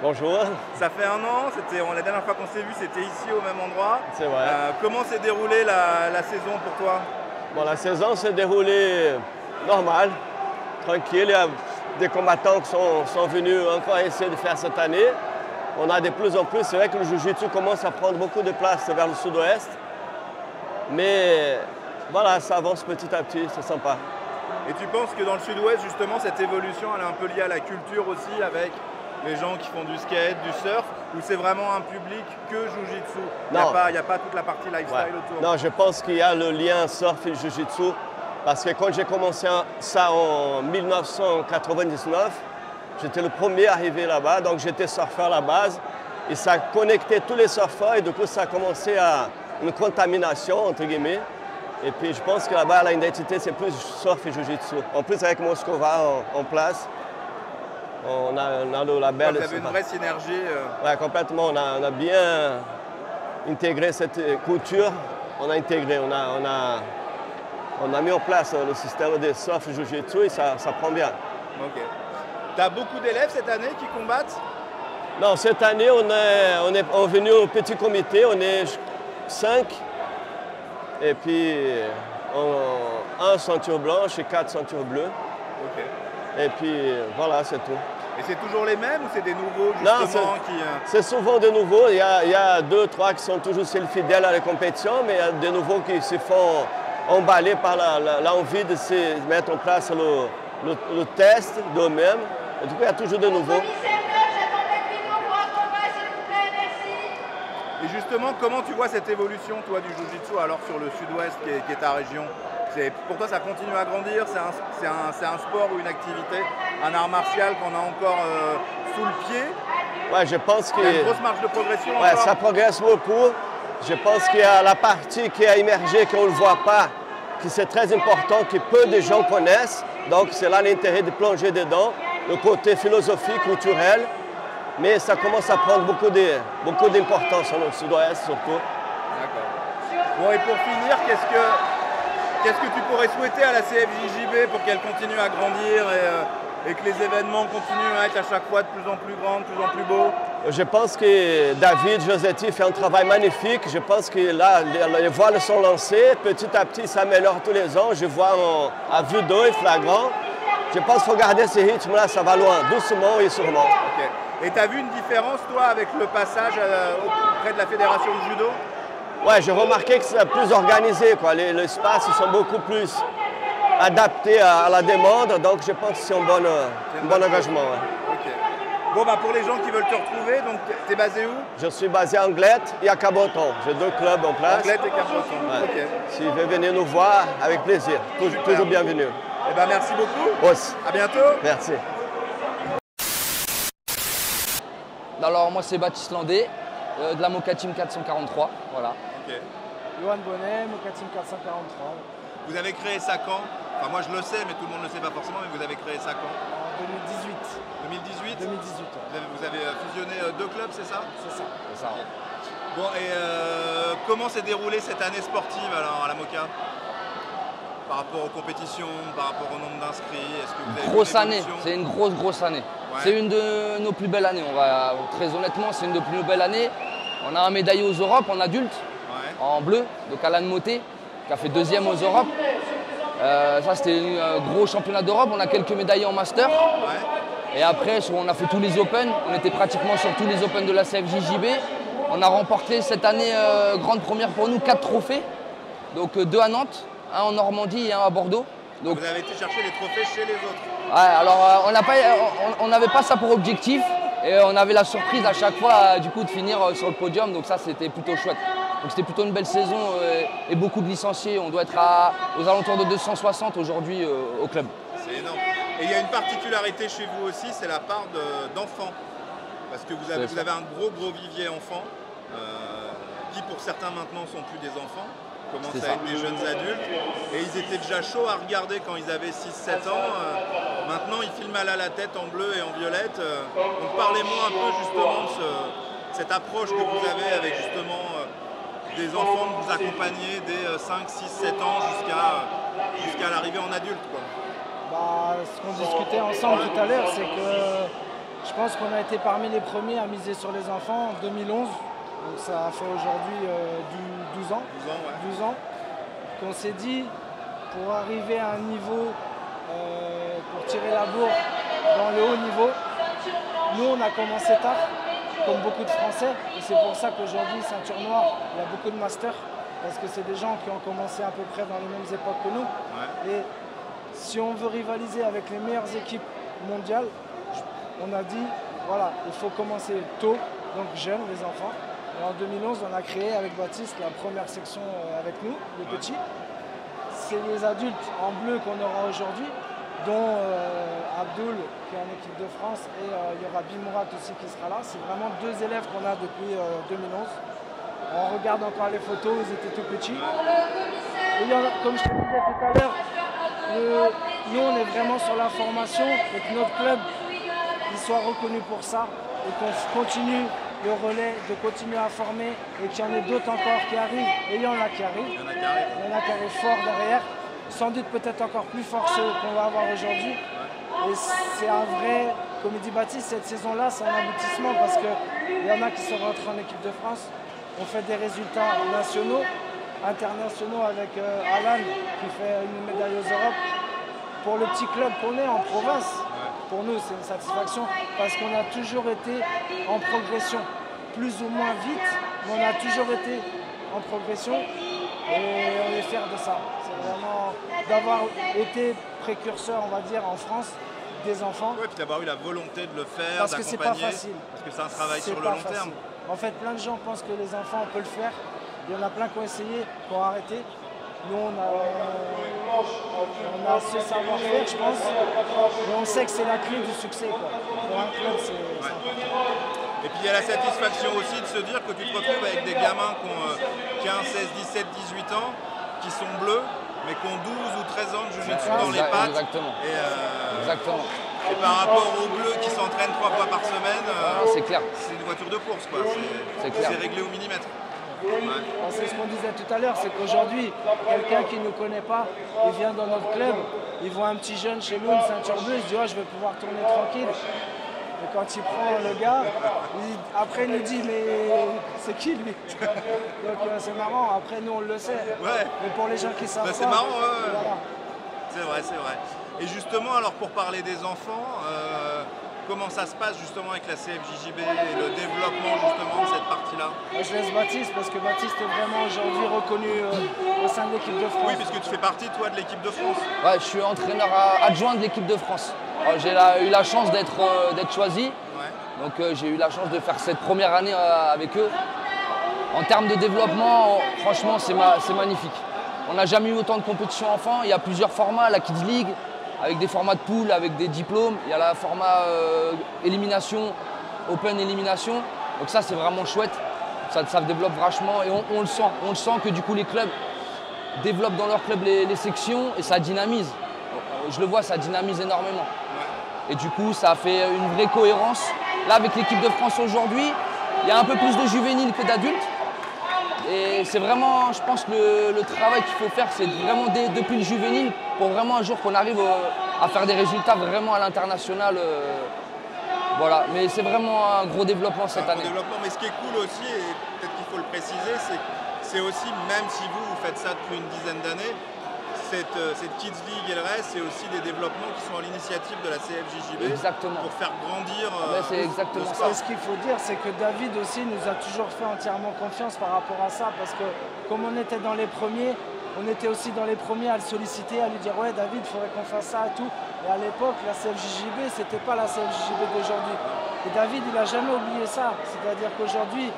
Bonjour. Ça fait un an, la dernière fois qu'on s'est vu, c'était ici au même endroit. C'est vrai. Comment s'est déroulée la saison pour toi? Bon, la saison s'est déroulée normale, tranquille. Il y a des combattants qui sont venus encore essayer de faire cette année. On a de plus en plus, c'est vrai que le Jiu-Jitsu commence à prendre beaucoup de place vers le sud-ouest. Mais voilà, ça avance petit à petit, c'est sympa. Et tu penses que dans le sud-ouest, justement, cette évolution, elle est un peu liée à la culture aussi, avec les gens qui font du skate, du surf, ou c'est vraiment un public que Jiu-Jitsu? Il n'y a pas toute la partie lifestyle autour? Non, je pense qu'il y a le lien surf et Jiu-Jitsu, parce que quand j'ai commencé ça en 1999, j'étais le premier arrivé là-bas, donc j'étais surfeur à la base, et ça connectait tous les surfeurs, et du coup ça a commencé à une contamination, entre guillemets. Et puis je pense que là-bas, l'identité, c'est plus surf et Jiu-Jitsu. En plus, avec Moscova en place, on a le label. Vous avez une vraie synergie. Oui, complètement. On a bien intégré cette culture. On a intégré, on a mis en place le système de surf et Jiu-Jitsu et ça prend bien. Ok. Tu as beaucoup d'élèves cette année qui combattent? Non, cette année, on est venu au petit comité. On est 5. Et puis, un ceinture blanche et 4 ceintures bleues. Ok. Et puis, voilà, c'est tout. Et c'est toujours les mêmes ou c'est des nouveaux, justement, qui... C'est souvent de nouveaux. Il y a 2, 3 qui sont toujours fidèles à la compétition, mais il y a de nouveaux qui se font emballer par l'envie de se mettre en place le test d'eux-mêmes. Et du coup, il y a toujours de nouveaux. Et justement, comment tu vois cette évolution, toi, du Jiu-Jitsu, alors sur le sud-ouest, qui est ta région? Pour toi, ça continue à grandir? C'est un sport ou une activité, un art martial qu'on a encore sous le pied? Ouais, je pense qu'il y a une grosse marge de progression. Ouais, encore. Ça progresse beaucoup. Je pense qu'il y a la partie qui a émergé, qu'on ne voit pas, qui c'est très important, que peu de gens connaissent. Donc, c'est là l'intérêt de plonger dedans, le côté philosophique, culturel. Mais ça commence à prendre beaucoup d'importance dans le sud-ouest, surtout. D'accord. Bon, et pour finir, qu'est-ce que tu pourrais souhaiter à la CFJJB pour qu'elle continue à grandir et que les événements continuent à être à chaque fois de plus en plus grands, de plus en plus beaux? Je pense que David Josetti fait un travail magnifique. Je pense que là, les voiles sont lancées. Petit à petit, ça s'améliore tous les ans. Je vois à vue d'œil flagrant. Je pense qu'il faut garder ce rythme-là, ça va loin, doucement et sûrement. Okay. Et tu as vu une différence, toi, avec le passage auprès de la Fédération de Judo? Ouais, j'ai remarqué que c'est plus organisé, quoi. Les espaces sont beaucoup plus adaptés à la demande, donc je pense que c'est un bon engagement. Ouais. Okay. Bon, bah pour les gens qui veulent te retrouver, donc tu es basé où? Je suis basé à Anglette et à Caboton. J'ai 2 clubs en place. Anglette et Caboton. Ouais. Okay. Si vous voulez venir nous voir, avec plaisir. Toujours bienvenue. Eh ben, merci beaucoup. Aussi. À bientôt. Merci. Alors moi c'est Baptiste Landé, de la Moka Team 443, voilà. Ok. Johan Bonnet, Moka Team 443. Vous avez créé ça quand? Enfin moi je le sais mais tout le monde ne le sait pas forcément, mais vous avez créé ça quand? En 2018. 2018? 2018, ouais. Vous avez fusionné 2 clubs, c'est ça? C'est ça. C'est ça. Bon et comment s'est déroulée cette année sportive alors à la Moka? Par rapport aux compétitions, par rapport au nombre d'inscrits, est-ce que vous avez grosse année, c'est une grosse année. Ouais. C'est une de nos plus belles années, très honnêtement, c'est une de nos plus belles années. On a un médaillé aux Europes en adulte, ouais. en bleu, de Alan Moté, qui a fait 2e aux Europes. Ça c'était un gros championnat d'Europe, on a quelques médaillés en master. Ouais. Et après, on a fait tous les Open, on était pratiquement sur tous les Open de la CFJJB. On a remporté cette année, grande première pour nous, 4 trophées. Donc 2 à Nantes, 1 en Normandie et 1 à Bordeaux. Donc, vous avez été chercher les trophées chez les autres? Ouais, alors on n'avait pas ça pour objectif et on avait la surprise à chaque fois du coup de finir sur le podium, donc ça c'était plutôt chouette. Donc c'était plutôt une belle saison et beaucoup de licenciés. On doit être aux alentours de 260 aujourd'hui au club. C'est énorme. Et il y a une particularité chez vous aussi, c'est la part d'enfants. Parce que vous avez un gros vivier enfants, qui pour certains maintenant sont plus des enfants. commencent à être des jeunes adultes. Et ils étaient déjà chauds à regarder quand ils avaient 6-7 ans. Maintenant, ils filment à la tête en bleu et en violette. Donc parlez-moi un peu justement de cette approche que vous avez avec justement des enfants que vous accompagnez dès 5, 6, 7 ans jusqu'à l'arrivée en adulte, quoi. Bah, ce qu'on discutait ensemble tout à l'heure, c'est que je pense qu'on a été parmi les premiers à miser sur les enfants en 2011. Donc ça a fait aujourd'hui 12 ans. 12 ans. Qu'on s'est dit, pour arriver à un niveau, pour tirer la bourre dans le haut niveau, nous on a commencé tard, comme beaucoup de Français. Et c'est pour ça qu'aujourd'hui, ceinture noire, il y a beaucoup de masters. Parce que c'est des gens qui ont commencé à peu près dans les mêmes époques que nous. Ouais. Et si on veut rivaliser avec les meilleures équipes mondiales, on a dit, voilà, il faut commencer tôt, donc jeunes, les enfants. Et en 2011, on a créé avec Baptiste la première section avec nous, les petits. C'est les adultes en bleu qu'on aura aujourd'hui, dont Abdul, qui est en équipe de France, et il y aura Bimourat aussi qui sera là. C'est vraiment 2 élèves qu'on a depuis 2011. On regarde encore les photos, ils étaient tout petits. Et il y en a, comme je te disais tout à l'heure, nous on est vraiment sur la formation et que notre club il soit reconnu pour ça et qu'on continue le relais, de continuer à former et qu'il y en ait d'autres encore qui arrivent. Et il y en a qui arrivent. Il y en a qui arrivent fort derrière. Sans doute peut-être encore plus forcés qu'on va avoir aujourd'hui. Et c'est un vrai, comme il dit Baptiste, cette saison-là c'est un aboutissement parce qu'il y en a qui sont rentrés en équipe de France. On fait des résultats nationaux, internationaux avec Alan qui fait une médaille aux Europes. Pour le petit club qu'on est en province, pour nous c'est une satisfaction parce qu'on a toujours été en progression, plus ou moins vite, mais on a toujours été en progression et on est fiers de ça. C'est vraiment d'avoir été précurseur, on va dire, en France des enfants. Oui, puis d'avoir eu la volonté de le faire, parce que c'est pas facile. Parce que c'est un travail sur le long terme. En fait, plein de gens pensent que les enfants, on peut le faire. Il y en a plein qui ont essayé, qui ont arrêté. Nous, on a ce savoir-faire, je pense. Mais on sait que c'est la clé du succès, quoi. Pour un club, c'est important. Et puis il y a la satisfaction aussi de se dire que tu te retrouves avec des gamins qui ont 15, 16, 17, 18 ans, qui sont bleus, mais qui ont 12 ou 13 ans de jiu-jitsu dans les pattes. Exactement. Exactement. Et par rapport aux bleus qui s'entraînent 3 fois par semaine, c'est clair. C'est une voiture de course, quoi. C'est réglé au millimètre. Ouais. C'est ce qu'on disait tout à l'heure, c'est qu'aujourd'hui, quelqu'un qui ne nous connaît pas, il vient dans notre club, il voit un petit jeune chez nous, une ceinture bleue, il se dit oh, je vais pouvoir tourner tranquille. Et quand il prend le gars, après il nous dit mais c'est qui lui? Donc c'est marrant, après nous on le sait. Ouais. Mais pour les gens qui savent pas, c'est marrant, voilà. C'est vrai, c'est vrai. Et justement, alors pour parler des enfants, comment ça se passe justement avec la CFJJB et le développement justement de cette partie-là? Je laisse Baptiste parce que Baptiste est vraiment aujourd'hui reconnu au sein de l'équipe de France. Oui, puisque tu fais partie toi de l'équipe de France. Ouais, je suis entraîneur adjoint de l'équipe de France. J'ai eu la chance d'être choisi. Ouais. Donc j'ai eu la chance de faire cette première année avec eux. En termes de développement, franchement, c'est magnifique. On n'a jamais eu autant de compétitions enfants. Il y a plusieurs formats, la Kids League, avec des formats de poule, avec des diplômes. Il y a la format élimination, open élimination. Donc ça, c'est vraiment chouette. Ça développe vachement et on le sent. On le sent que du coup, les clubs développent dans leur club les sections et ça dynamise. Je le vois, ça dynamise énormément. Et du coup, ça a fait une vraie cohérence. Là, avec l'équipe de France aujourd'hui, il y a un peu plus de juvéniles que d'adultes. Et c'est vraiment, je pense, le travail qu'il faut faire, c'est vraiment depuis le juvénile pour vraiment un jour qu'on arrive à faire des résultats vraiment à l'international. Voilà, mais c'est vraiment un gros développement cette année. Développement, mais ce qui est cool aussi, et peut-être qu'il faut le préciser, c'est aussi, même si vous faites ça depuis une dizaine d'années, cette Kids League et le reste, c'est aussi des développements qui sont à l'initiative de la CFJJB. Exactement. Pour faire grandir c'est exactement ça. Et ce qu'il faut dire, c'est que David aussi nous a toujours fait entièrement confiance par rapport à ça, parce que comme on était dans les premiers, on était aussi dans les premiers à le solliciter, à lui dire ouais David, il faudrait qu'on fasse ça et tout. Et à l'époque, la CFJJB, c'était pas la CFJJB d'aujourd'hui. Et David, il n'a jamais oublié ça. C'est-à-dire qu'aujourd'hui,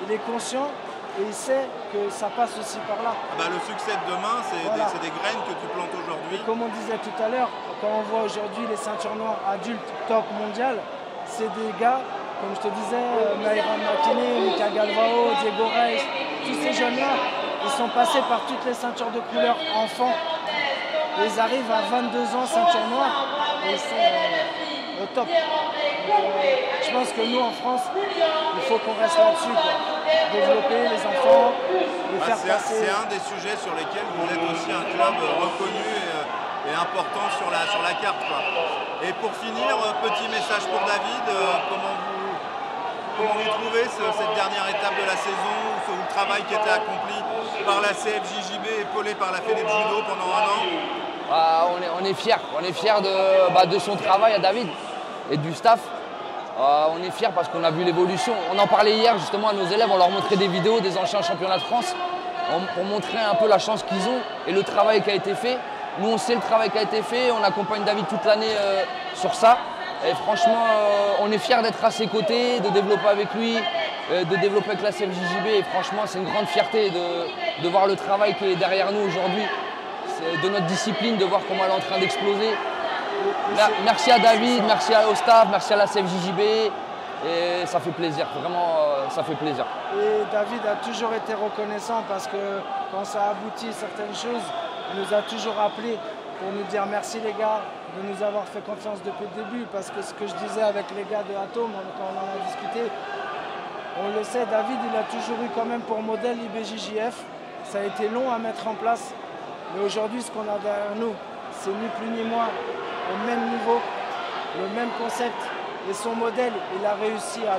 il est conscient et il sait que ça passe aussi par là. Le succès de demain, c'est des graines que tu plantes aujourd'hui. Comme on disait tout à l'heure, quand on voit aujourd'hui les ceintures noires adultes top mondial, c'est des gars, comme je te disais, Naïran Makine, Mika Galvao, Diego Reis, tous ces jeunes-là, ils sont passés par toutes les ceintures de couleur enfants. Ils arrivent à 22 ans, ceinture noire, et ils sont au top. Je pense que nous, en France, il faut qu'on reste là-dessus. Développer les enfants, les faire passer. C'est un des sujets sur lesquels vous êtes aussi un club reconnu et important sur la carte, quoi. Et pour finir, petit message pour David, comment vous trouvez cette dernière étape de la saison, ou le travail qui a été accompli par la CFJJB, épaulé par la Fédé de judo pendant un an? On est fiers de son travail à David et du staff. On est fiers parce qu'on a vu l'évolution. On en parlait hier justement à nos élèves, on leur montrait des vidéos des anciens championnats de France pour montrer un peu la chance qu'ils ont et le travail qui a été fait. Nous on sait le travail qui a été fait, on accompagne David toute l'année sur ça. Et franchement, on est fiers d'être à ses côtés, de développer avec lui, de développer avec la CFJJB. Et franchement, c'est une grande fierté de voir le travail qui est derrière nous aujourd'hui, de notre discipline, de voir comment elle est en train d'exploser. Merci à David, merci au staff, merci à la CFJJB. Et ça fait plaisir, vraiment, ça fait plaisir. Et David a toujours été reconnaissant parce que quand ça aboutit certaines choses, il nous a toujours appelés pour nous dire merci les gars de nous avoir fait confiance depuis le début. Parce que ce que je disais avec les gars de Atom, quand on en a discuté, on le sait, David il a toujours eu quand même pour modèle l'IBJJF. Ça a été long à mettre en place. Mais aujourd'hui, ce qu'on a derrière nous, c'est ni plus ni moins au même niveau, le même concept. Et son modèle, il a réussi à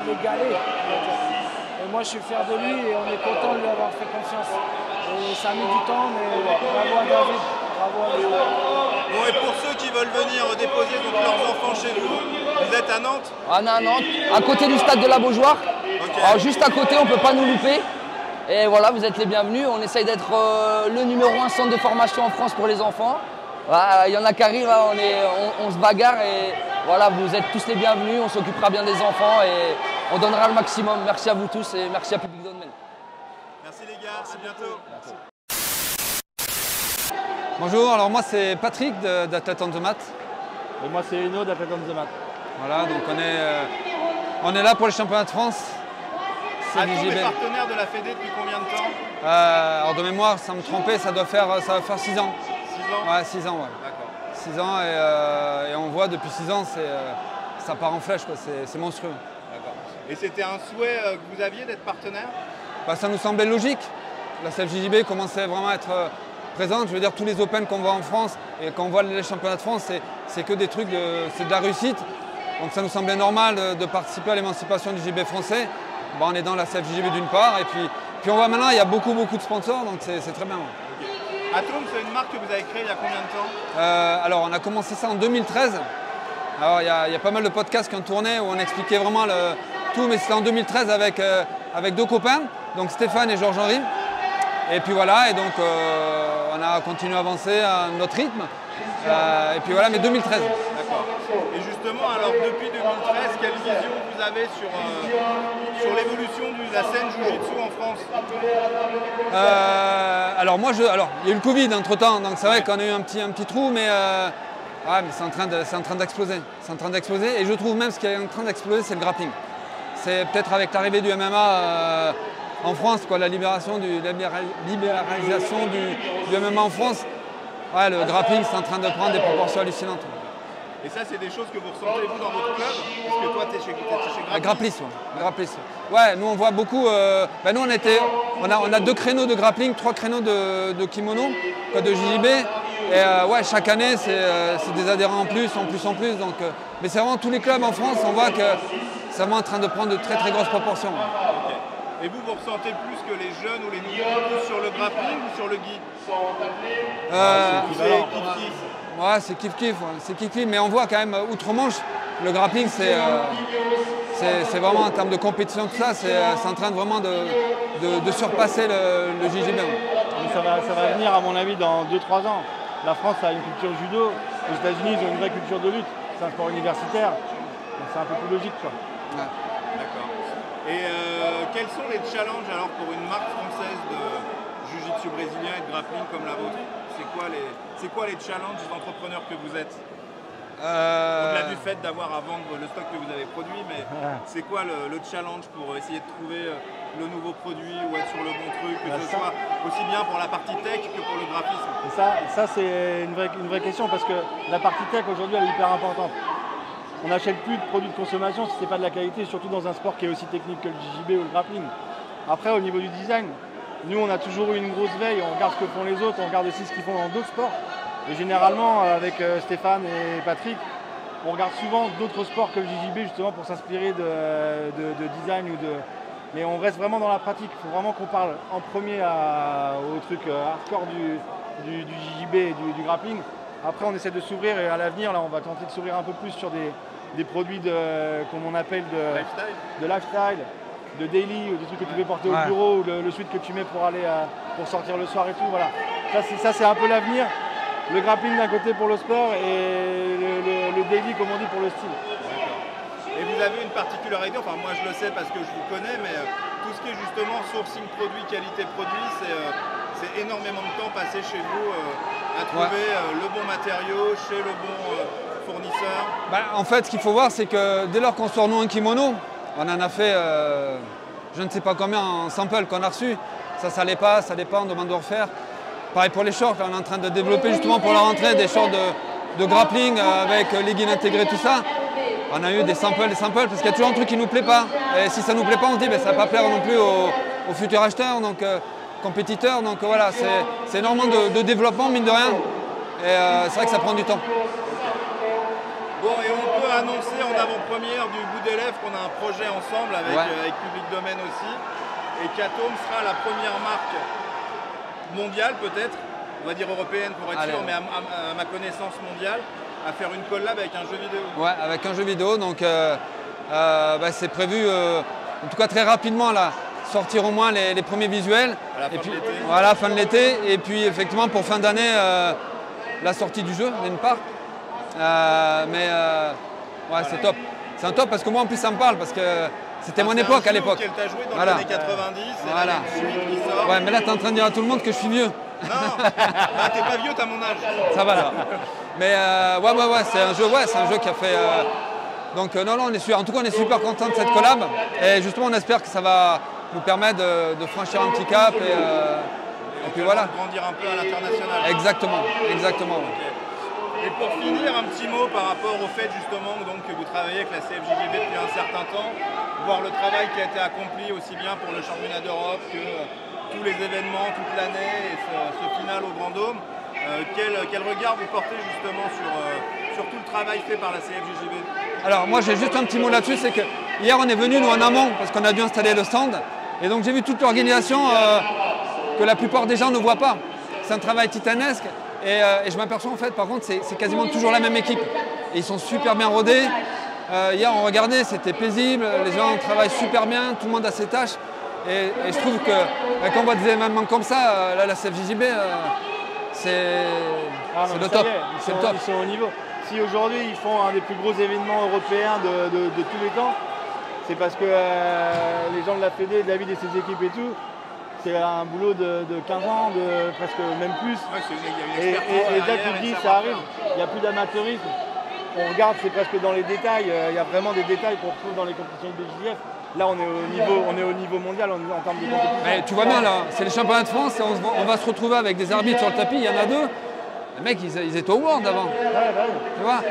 l'égaler. Et moi, je suis fier de lui et on est content de lui avoir fait confiance. Et ça a mis du temps, mais bravo à David. Bravo à lui. Bon, et pour ceux qui veulent venir déposer donc leurs enfants chez vous êtes à Nantes? On est à Nantes, à côté du stade de la Beaujoire. Okay. Alors, juste à côté, on ne peut pas nous louper. Et voilà, vous êtes les bienvenus. On essaye d'être le numéro 1 centre de formation en France pour les enfants. Voilà, il y en a qui arrivent, on se bagarre et voilà, vous êtes tous les bienvenus. On s'occupera bien des enfants et on donnera le maximum. Merci à vous tous et merci à Public Domaine. Merci les gars, à bientôt. Merci. Bonjour, alors moi c'est Patrick d'Athlète on the Mat. Et moi c'est Eno d'Athlète on the Mat. Voilà, donc on est là pour les championnats de France. Atom est partenaire de la Fédé depuis combien de temps? Alors de mémoire, sans me tromper, ça va faire 6 ans. 6 ans? Ouais, 6 ans, ouais. D'accord. 6 ans et on voit depuis 6 ans, ça part en flèche, c'est monstrueux. D'accord. Et c'était un souhait que vous aviez d'être partenaire? Ça nous semblait logique. La CFJJB commençait vraiment à être présente. Je veux dire, tous les Open qu'on voit en France et qu'on voit les championnats de France, c'est que des trucs, c'est de la réussite. Donc ça nous semblait normal de participer à l'émancipation du JB français. On est dans la CFJJB d'une part, et puis on voit maintenant il y a beaucoup de sponsors, donc c'est très bien. Okay. Atom, c'est une marque que vous avez créée il y a combien de temps? Alors on a commencé ça en 2013. Alors il y a pas mal de podcasts qui ont tourné où on expliquait vraiment tout, mais c'était en 2013 avec 2 copains, donc Stéphane et Georges-Henri. Et puis voilà, et donc on a continué à avancer à notre rythme. Et puis voilà, mais 2013. D'accord. Et justement, alors depuis 2013, quelle vision vous avez sur l'évolution de la scène Jiu-Jitsu en France? Alors il y a eu le Covid entre-temps, donc c'est vrai qu'on a eu un petit trou, mais c'est en train d'exploser. C'est en train d'exploser, et je trouve même ce qui est en train d'exploser, c'est le grappling. C'est peut-être avec l'arrivée du MMA en France, la libéralisation du MMA en France. Ouais, le grappling, c'est en train de prendre des proportions hallucinantes. Et ça, c'est des choses que vous ressentez, vous, dans votre club? Parce que toi, tu es chez Grapplis. Grapplis. Ouais, nous, on voit beaucoup... nous, on a 2 créneaux de grappling, 3 créneaux de kimono, de JJB. Et chaque année, c'est des adhérents en plus. Donc, mais c'est vraiment tous les clubs en France, on voit que c'est vraiment en train de prendre de très grosses proportions. Okay. Et vous ressentez plus que les jeunes ou les nouveaux sur le grappling ou sur le gi? C'est kiff-kiff, mais on voit quand même, outre-Manche, le grappling, c'est vraiment en termes de compétition, tout ça, c'est en train vraiment de surpasser le JJB. Ça va venir, à mon avis, dans 2-3 ans. La France a une culture judo, les États-Unis ils ont une vraie culture de lutte, c'est un sport universitaire, donc c'est un peu plus logique, quoi. Ouais. D'accord. Et quels sont les challenges alors pour une marque française de jiu-jitsu brésilien et de grappling comme la vôtre? C'est quoi les challenges des entrepreneurs que vous êtes? Au-delà du fait d'avoir à vendre le stock que vous avez produit, mais c'est quoi le challenge pour essayer de trouver le nouveau produit ou être sur le bon truc, que ce soit aussi bien pour la partie tech que pour le graphisme? Et ça c'est une vraie question parce que la partie tech aujourd'hui elle est hyper importante. On n'achète plus de produits de consommation si ce n'est pas de la qualité, surtout dans un sport qui est aussi technique que le JJB ou le grappling. Après au niveau du design, nous on a toujours eu une grosse veille, on regarde ce que font les autres, on regarde aussi ce qu'ils font dans d'autres sports. Et généralement avec Stéphane et Patrick, on regarde souvent d'autres sports que le JJB justement pour s'inspirer de design ou de... Mais on reste vraiment dans la pratique, il faut vraiment qu'on parle en premier au truc hardcore du JJB et du grappling. Après on essaie de s'ouvrir et à l'avenir là on va tenter de s'ouvrir un peu plus sur des produits comme on appelle de lifestyle, de daily, ou des trucs que tu peux porter au bureau, ou le suite que tu mets pour sortir le soir et tout. Voilà. Ça c'est un peu l'avenir. Le grappling d'un côté pour le sport et le daily comme on dit pour le style. Et vous avez une particularité, enfin moi je le sais parce que je vous connais, mais tout ce qui est justement sourcing produit, qualité produit, c'est énormément de temps passé chez vous à trouver le bon matériau, chez le bon fournisseur. En fait, ce qu'il faut voir, c'est que dès lors qu'on sort nous un kimono, on en a fait je ne sais pas combien en sample qu'on a reçu. Ça allait pas, ça dépend, on demande de refaire. Pareil pour les shorts, là, on est en train de développer justement pour la rentrée des shorts de grappling avec leggings intégrés, tout ça. On a eu des samples, parce qu'il y a toujours un truc qui ne nous plaît pas. Et si ça ne nous plaît pas, on se dit ben, ça ne va pas plaire non plus aux futurs acheteurs, donc compétiteurs. Donc voilà, c'est énormément de développement, mine de rien. Et c'est vrai que ça prend du temps. Bon, et on peut annoncer en avant-première du bout des lèvres qu'on a un projet ensemble avec Public Domain aussi. Et qu'Atome sera la première marque mondiale peut-être, on va dire européenne pour être sûr, mais à ma connaissance mondiale, à faire une collab avec un jeu vidéo. Ouais, avec un jeu vidéo, donc c'est prévu, en tout cas très rapidement là, sortir au moins les premiers visuels. À la fin de l'été. Voilà, fin de l'été, et puis effectivement pour fin d'année, la sortie du jeu d'une part. Ouais, c'est top. C'est un top parce que moi en plus ça me parle, parce que c'était mon époque à l'époque. Tu as joué dans les années 90, et là, il y a une suite qui sort. Ouais, mais là tu es en train de dire à tout le monde que je suis vieux. Non, t'es pas vieux, t'as mon âge. Ça va là. Mais c'est un jeu qui a fait. Donc non, on est sûr. En tout cas, on est super content de cette collab. Et justement, on espère que ça va nous permettre de franchir un petit cap et puis voilà. Grandir un peu à l'international. Exactement. Okay. Et pour finir, un petit mot par rapport au fait justement donc, que vous travaillez avec la CFJJB depuis un certain temps, voir le travail qui a été accompli aussi bien pour le championnat d'Europe que tous les événements toute l'année et ce final au Grand Dôme. Quel regard vous portez justement sur tout le travail fait par la CFJJB? Alors moi j'ai juste un petit mot là-dessus, c'est que hier on est venu nous en amont parce qu'on a dû installer le stand et donc j'ai vu toute l'organisation que la plupart des gens ne voient pas. C'est un travail titanesque et je m'aperçois en fait par contre c'est quasiment toujours la même équipe et ils sont super bien rodés. Hier on regardait, c'était paisible, les gens travaillent super bien, tout le monde a ses tâches et je trouve que quand on voit des événements comme ça, la CFJJB c'est le top. Ils sont au niveau. Si aujourd'hui ils font un des plus gros événements européens de tous les temps, c'est parce que les gens de la Fédé, David et ses équipes et tout, c'est un boulot de 15 ans, de presque même plus. Ouais, et dès que tu te dis ça arrive, il n'y a plus d'amateurisme. On regarde, c'est presque dans les détails. Il y a vraiment des détails qu'on retrouve dans les compétitions de BJJF. Là, on est au niveau mondial en termes de compétition. Mais tu vois bien, là, c'est les championnats de France et on va se retrouver avec des arbitres sur le tapis. Il y en a deux. Les mecs, ils étaient au World avant.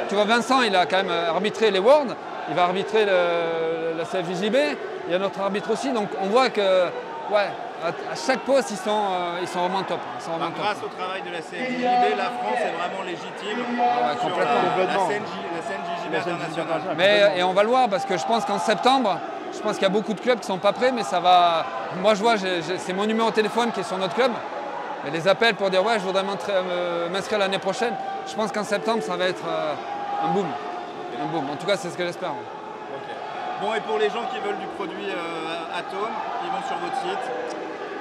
Tu vois, Vincent, il a quand même arbitré les Worlds. Il va arbitrer la CFJJB. Il y a notre arbitre aussi. Donc, on voit que, à chaque poste, ils sont vraiment top. Grâce au travail de la CFJJB, la France est vraiment légitime sur la scène JJB internationale. Et on va le voir parce que je pense qu'en septembre, je pense qu'il y a beaucoup de clubs qui ne sont pas prêts, mais ça va. Moi, je vois, c'est mon numéro de téléphone qui est sur notre club. Et les appels pour dire je voudrais m'inscrire l'année prochaine. Je pense qu'en septembre, ça va être un boom. Un boom. En tout cas, c'est ce que j'espère. Okay. Bon, et pour les gens qui veulent du produit Atome, ils vont sur votre site.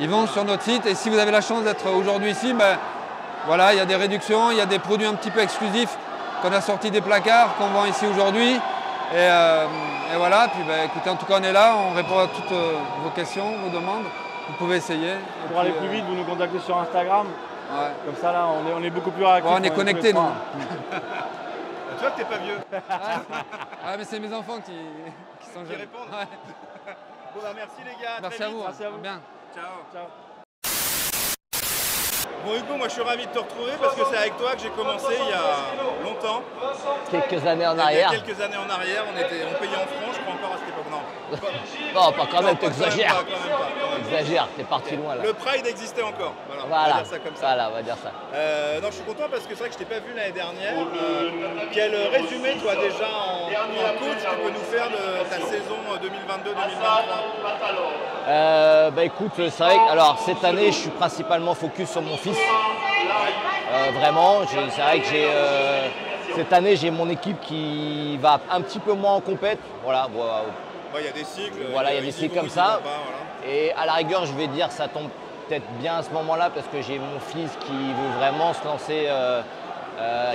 Ils vont sur notre site et si vous avez la chance d'être aujourd'hui ici, voilà, il y a des réductions, il y a des produits un petit peu exclusifs qu'on a sortis des placards, qu'on vend ici aujourd'hui. Et voilà, puis écoutez, en tout cas on est là, on répond à toutes vos questions, vos demandes. Vous pouvez essayer. Pour aller plus vite, vous nous contactez sur Instagram. Ouais. Comme ça là, on est beaucoup plus réactifs. On est connectés nous. Tu vois que t'es pas vieux. Ah, mais c'est mes enfants qui sont Qui jeunes. répondent. Ouais. Bon bah merci les gars. Merci très à vite. vous. Merci à vous. Bien. Ciao. Ciao. Bon Hugo, moi je suis ravi de te retrouver parce que c'est avec toi que j'ai commencé il y a longtemps. Quelques années en Il y a arrière. quelques années en arrière, on payait en francs, je crois encore à cette époque. Non, Non, pas quand même, Non, t'exagères. quand même pas. T'exagères, t'es parti loin là. Le Pride existait encore. Voilà, on va Voilà, dire ça comme ça. voilà, on va dire ça. Non, je suis content parce que c'est vrai que je t'ai pas vu l'année dernière. Quel résumé, toi, déjà en coach, tu peux nous faire de ta saison 2022-2023? Bah écoute, c'est vrai que alors, cette année, je suis principalement focus sur mon fils. Vraiment, c'est vrai que cette année, j'ai mon équipe qui va un petit peu moins en compète. Voilà, Il y a des cycles. Voilà, il y a des cycles comme ça. Voilà. Et à la rigueur, je vais dire, ça tombe peut-être bien à ce moment-là parce que j'ai mon fils qui veut vraiment se lancer,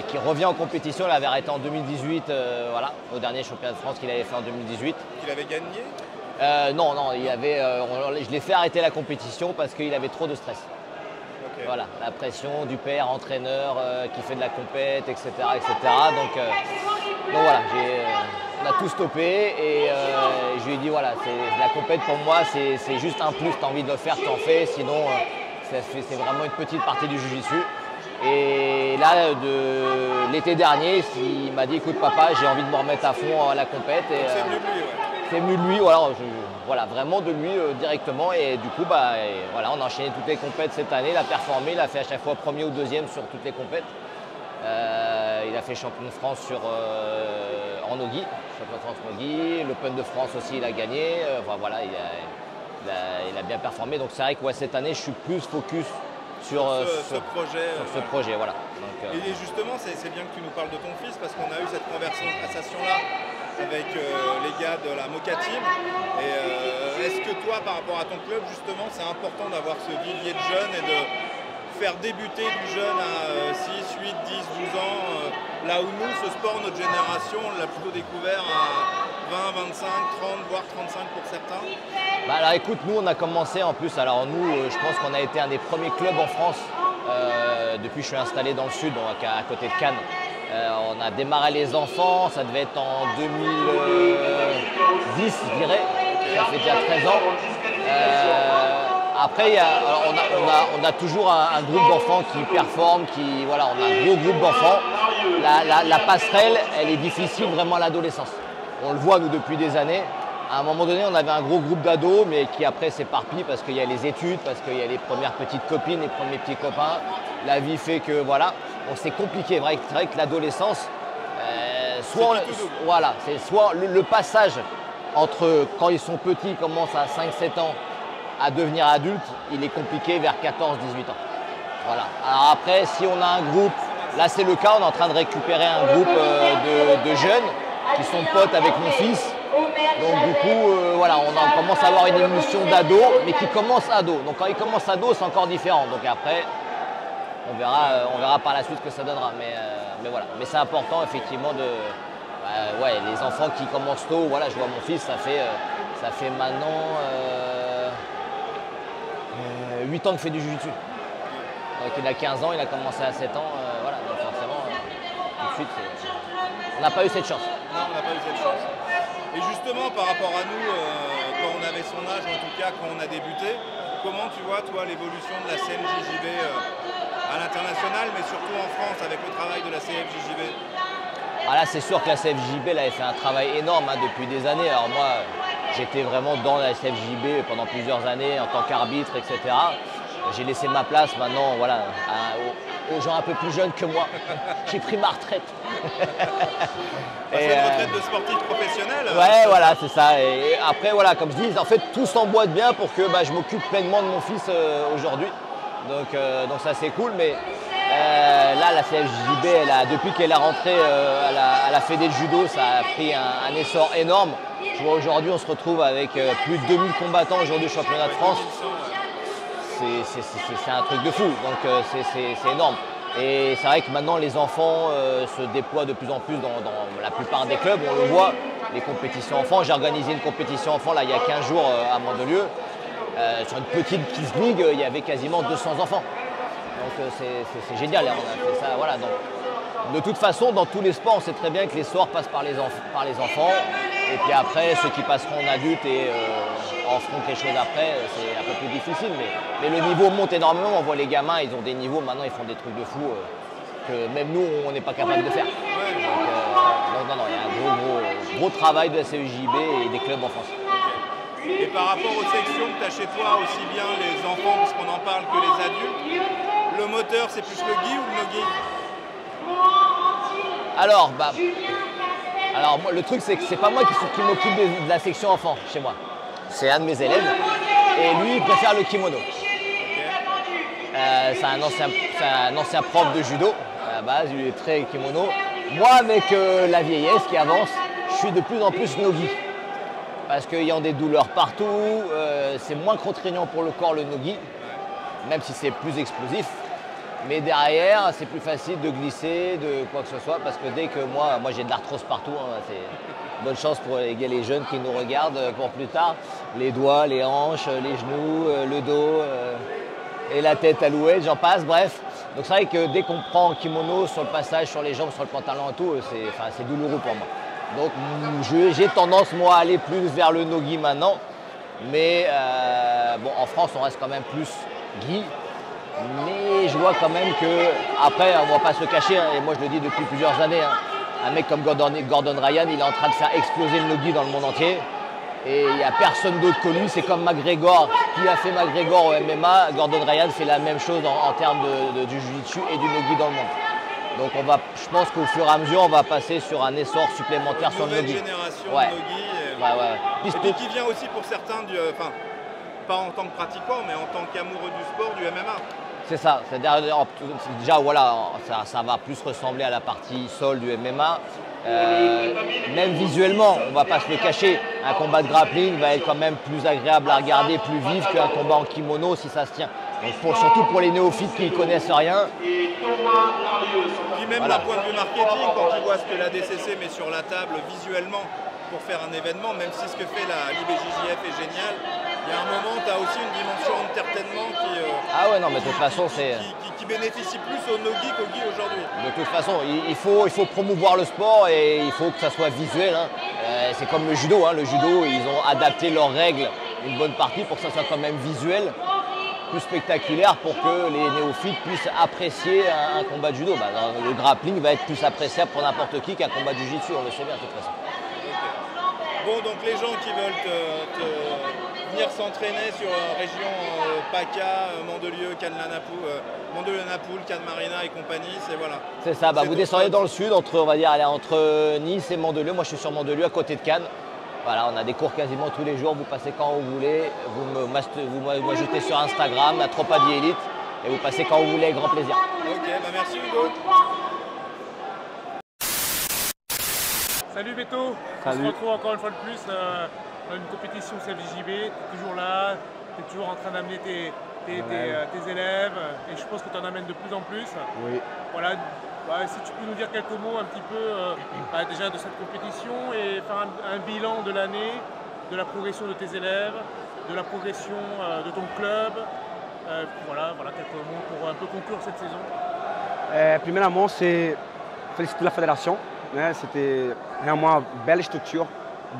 qui revient en compétition. Il avait arrêté en 2018, voilà, au dernier championnat de France qu'il avait fait en 2018. Qu'il avait gagné? Non, je l'ai fait arrêter la compétition parce qu'il avait trop de stress. Okay. Voilà, la pression du père, entraîneur, qui fait de la compète, etc. etc. Donc voilà, on a tout stoppé et je lui ai dit voilà, la compète pour moi c'est juste un plus, tu as envie de le faire, tu en fais, sinon c'est vraiment une petite partie du jiu-jitsu. Et là, l'été dernier, il m'a dit écoute papa, j'ai envie de me remettre à fond à la compète. C'est venu de lui, ouais. C'est venu de lui, voilà, vraiment de lui directement. Et du coup, voilà, on a enchaîné toutes les compètes cette année. Il a performé, il a fait à chaque fois premier ou deuxième sur toutes les compètes. Il a fait champion de France en Nogi, champion de France Nogi. L'Open de France aussi, il a gagné. Voilà, il a bien performé. Donc c'est vrai que cette année, je suis plus focus sur ce projet. Voilà. Donc, et justement, c'est bien que tu nous parles de ton fils parce qu'on a eu cette conversation-là avec les gars de la Moka Team. Et est-ce que toi, par rapport à ton club, justement, c'est important d'avoir ce vivier de jeunes et de faire débuter du jeune à 6, 8, 10, 12 ans, là où nous, ce sport, notre génération, on l'a plutôt découvert à 20, 25, 30, voire 35 pour certains? Alors écoute, nous on a commencé en plus, alors nous je pense qu'on a été un des premiers clubs en France depuis que je suis installé dans le sud, donc à côté de Cannes. On a démarré les enfants, ça devait être en 2010 je dirais, ça fait déjà 13 ans. Après on a toujours un groupe d'enfants qui performe, voilà, on a un gros groupe d'enfants. La passerelle, elle est difficile vraiment à l'adolescence. On le voit nous depuis des années. À un moment donné, on avait un gros groupe d'ados, mais qui après s'éparpille parce qu'il y a les études, parce qu'il y a les premières petites copines, les premiers petits copains. La vie fait que voilà. Donc c'est compliqué. C'est vrai que l'adolescence, voilà, c'est soit le passage entre quand ils sont petits, ils commencent à 5-7 ans, à devenir adultes, il est compliqué vers 14-18 ans. Voilà. Alors après, si on a un groupe, là c'est le cas, on est en train de récupérer un groupe de jeunes qui sont potes avec mon fils. Donc du coup, voilà, on commence à avoir une émulsion d'ado, mais qui commence ado. Donc quand il commence ado, c'est encore différent. Donc après, on verra par la suite ce que ça donnera. Mais voilà. Mais c'est important effectivement les enfants qui commencent tôt. Voilà, je vois mon fils, ça fait maintenant 8 ans qu'il fait du jiu-jitsu. Donc il a 15 ans, il a commencé à 7 ans. Voilà, donc forcément, tout de suite, on n'a pas eu cette chance. Non, on n'a pas eu cette chance. Et justement, par rapport à nous, quand on avait son âge, en tout cas quand on a débuté, comment tu vois, toi, l'évolution de la scène JJB à l'international, mais surtout en France, avec le travail de la CFJJB? Là, c'est sûr que la CFJJB elle avait fait un travail énorme depuis des années. Alors moi, j'étais vraiment dans la CFJJB pendant plusieurs années en tant qu'arbitre, etc. J'ai laissé ma place maintenant, voilà, aux gens un peu plus jeunes que moi. J'ai pris ma retraite. C'est une retraite de sportif professionnel. Ouais, voilà, c'est ça. Et après, voilà, comme je dis, en fait, tout s'emboîte bien pour que je m'occupe pleinement de mon fils aujourd'hui. Donc ça, c'est cool. Mais là, la CFJB, depuis qu'elle est rentrée à la Fédé de judo, ça a pris un essor énorme. Je vois aujourd'hui, on se retrouve avec plus de 2000 combattants aujourd'hui au championnat de France. C'est un truc de fou, donc c'est énorme. Et c'est vrai que maintenant les enfants se déploient de plus en plus dans la plupart des clubs, on le voit, les compétitions enfants. J'ai organisé une compétition enfants là, il y a 15 jours à Mandelieu. Sur une petite Kids League, il y avait quasiment 200 enfants. Donc c'est génial, on a fait ça. Voilà, donc De toute façon, dans tous les sports, on sait très bien que l'essor passe par les enfants. Et puis après, ceux qui passeront en adulte et en feront quelque chose après, c'est un peu plus difficile. Mais le niveau monte énormément. On voit les gamins, ils ont des niveaux, maintenant ils font des trucs de fou que même nous, on n'est pas capable de faire. Donc non, il y a un gros travail de la CEJB et des clubs en France. Et par rapport aux sections que tu as chez toi, aussi bien les enfants, puisqu'on en parle, que les adultes, le moteur, c'est plus le gi ou le no-gi? Alors, moi, le truc, c'est que c'est pas moi qui m'occupe de la section enfant chez moi. C'est un de mes élèves. Et lui, il préfère le kimono. C'est un ancien prof de judo. À la base, il est très kimono. Moi, avec la vieillesse qui avance, je suis de plus en plus no-gi. Parce qu'ayant des douleurs partout, c'est moins contraignant pour le corps le no-gi, même si c'est plus explosif. Mais derrière, c'est plus facile de glisser, de quoi que ce soit, parce que dès que moi j'ai de l'arthrose partout, hein, c'est bonne chance pour les jeunes qui nous regardent pour plus tard. Les doigts, les hanches, les genoux, le dos et la tête à l'ouest, j'en passe, bref. Donc c'est vrai que dès qu'on prend un kimono sur le passage, sur les jambes, sur le pantalon et tout, c'est douloureux pour moi. Donc j'ai tendance moi à aller plus vers le no-gi maintenant. Mais bon, en France, on reste quand même plus gi. Mais je vois quand même que, après, on ne va pas se le cacher, hein, et moi je le dis depuis plusieurs années, hein, un mec comme Gordon Ryan, il est en train de faire exploser le no-gi dans le monde entier. Et il n'y a personne d'autre que lui, c'est comme McGregor, qui a fait McGregor au MMA. Gordon Ryan fait la même chose en termes du jiu-jitsu et du no-gi dans le monde. Donc je pense qu'au fur et à mesure, on va passer sur un essor supplémentaire sur le no-gi. Une nouvelle génération de no-gi. Et puis qui vient aussi pour certains, pas en tant que pratiquant, mais en tant qu'amoureux du sport, du MMA. C'est ça, déjà voilà, ça va plus ressembler à la partie sol du MMA. Même visuellement, on ne va pas se le cacher, un combat de grappling va être quand même plus agréable à regarder, plus vif qu'un combat en kimono si ça se tient. Donc surtout pour les néophytes qui ne connaissent rien. Puis même d'un point de vue marketing, quand tu vois ce que la DCC met sur la table visuellement pour faire un événement, même si ce que fait l'IBJJF est génial, il y a un moment, tu as aussi une dimension entertainment ah ouais, non, mais de toute façon, qui bénéficie plus au no-gi qu'au gi aujourd'hui. De toute façon, il faut promouvoir le sport et il faut que ça soit visuel. Hein. C'est comme le judo. Hein. Le judo, ils ont adapté leurs règles une bonne partie pour que ça soit quand même visuel, plus spectaculaire pour que les néophytes puissent apprécier un combat de judo. Le grappling va être plus appréciable pour n'importe qui qu'un combat de jiu-jitsu, on le sait bien de toute façon. Okay. Bon, donc les gens qui veulent venir s'entraîner sur région PACA, Mandelieu, Mandelieu-Napoule, Cannes-Marina et compagnie, c'est ça, vous descendez dans le sud, entre Nice et Mandelieu. Moi je suis sur Mandelieu à côté de Cannes. Voilà, on a des cours quasiment tous les jours, vous passez quand vous voulez, vous m'ajoutez sur Instagram, la Tropa di Elite, et vous passez quand vous voulez, avec grand plaisir. Ok, merci Hugo. Salut Beto, on se retrouve encore une fois de plus dans une compétition CFJJB, tu es toujours là, tu es toujours en train d'amener tes élèves, et je pense que tu en amènes de plus en plus. Oui. Voilà, si tu peux nous dire quelques mots un petit peu déjà de cette compétition et faire un bilan de l'année, de la progression de tes élèves, de la progression de ton club. Voilà, quelques mots pour un peu conclure cette saison. Premièrement, c'est féliciter la fédération. C'était vraiment une belle structure,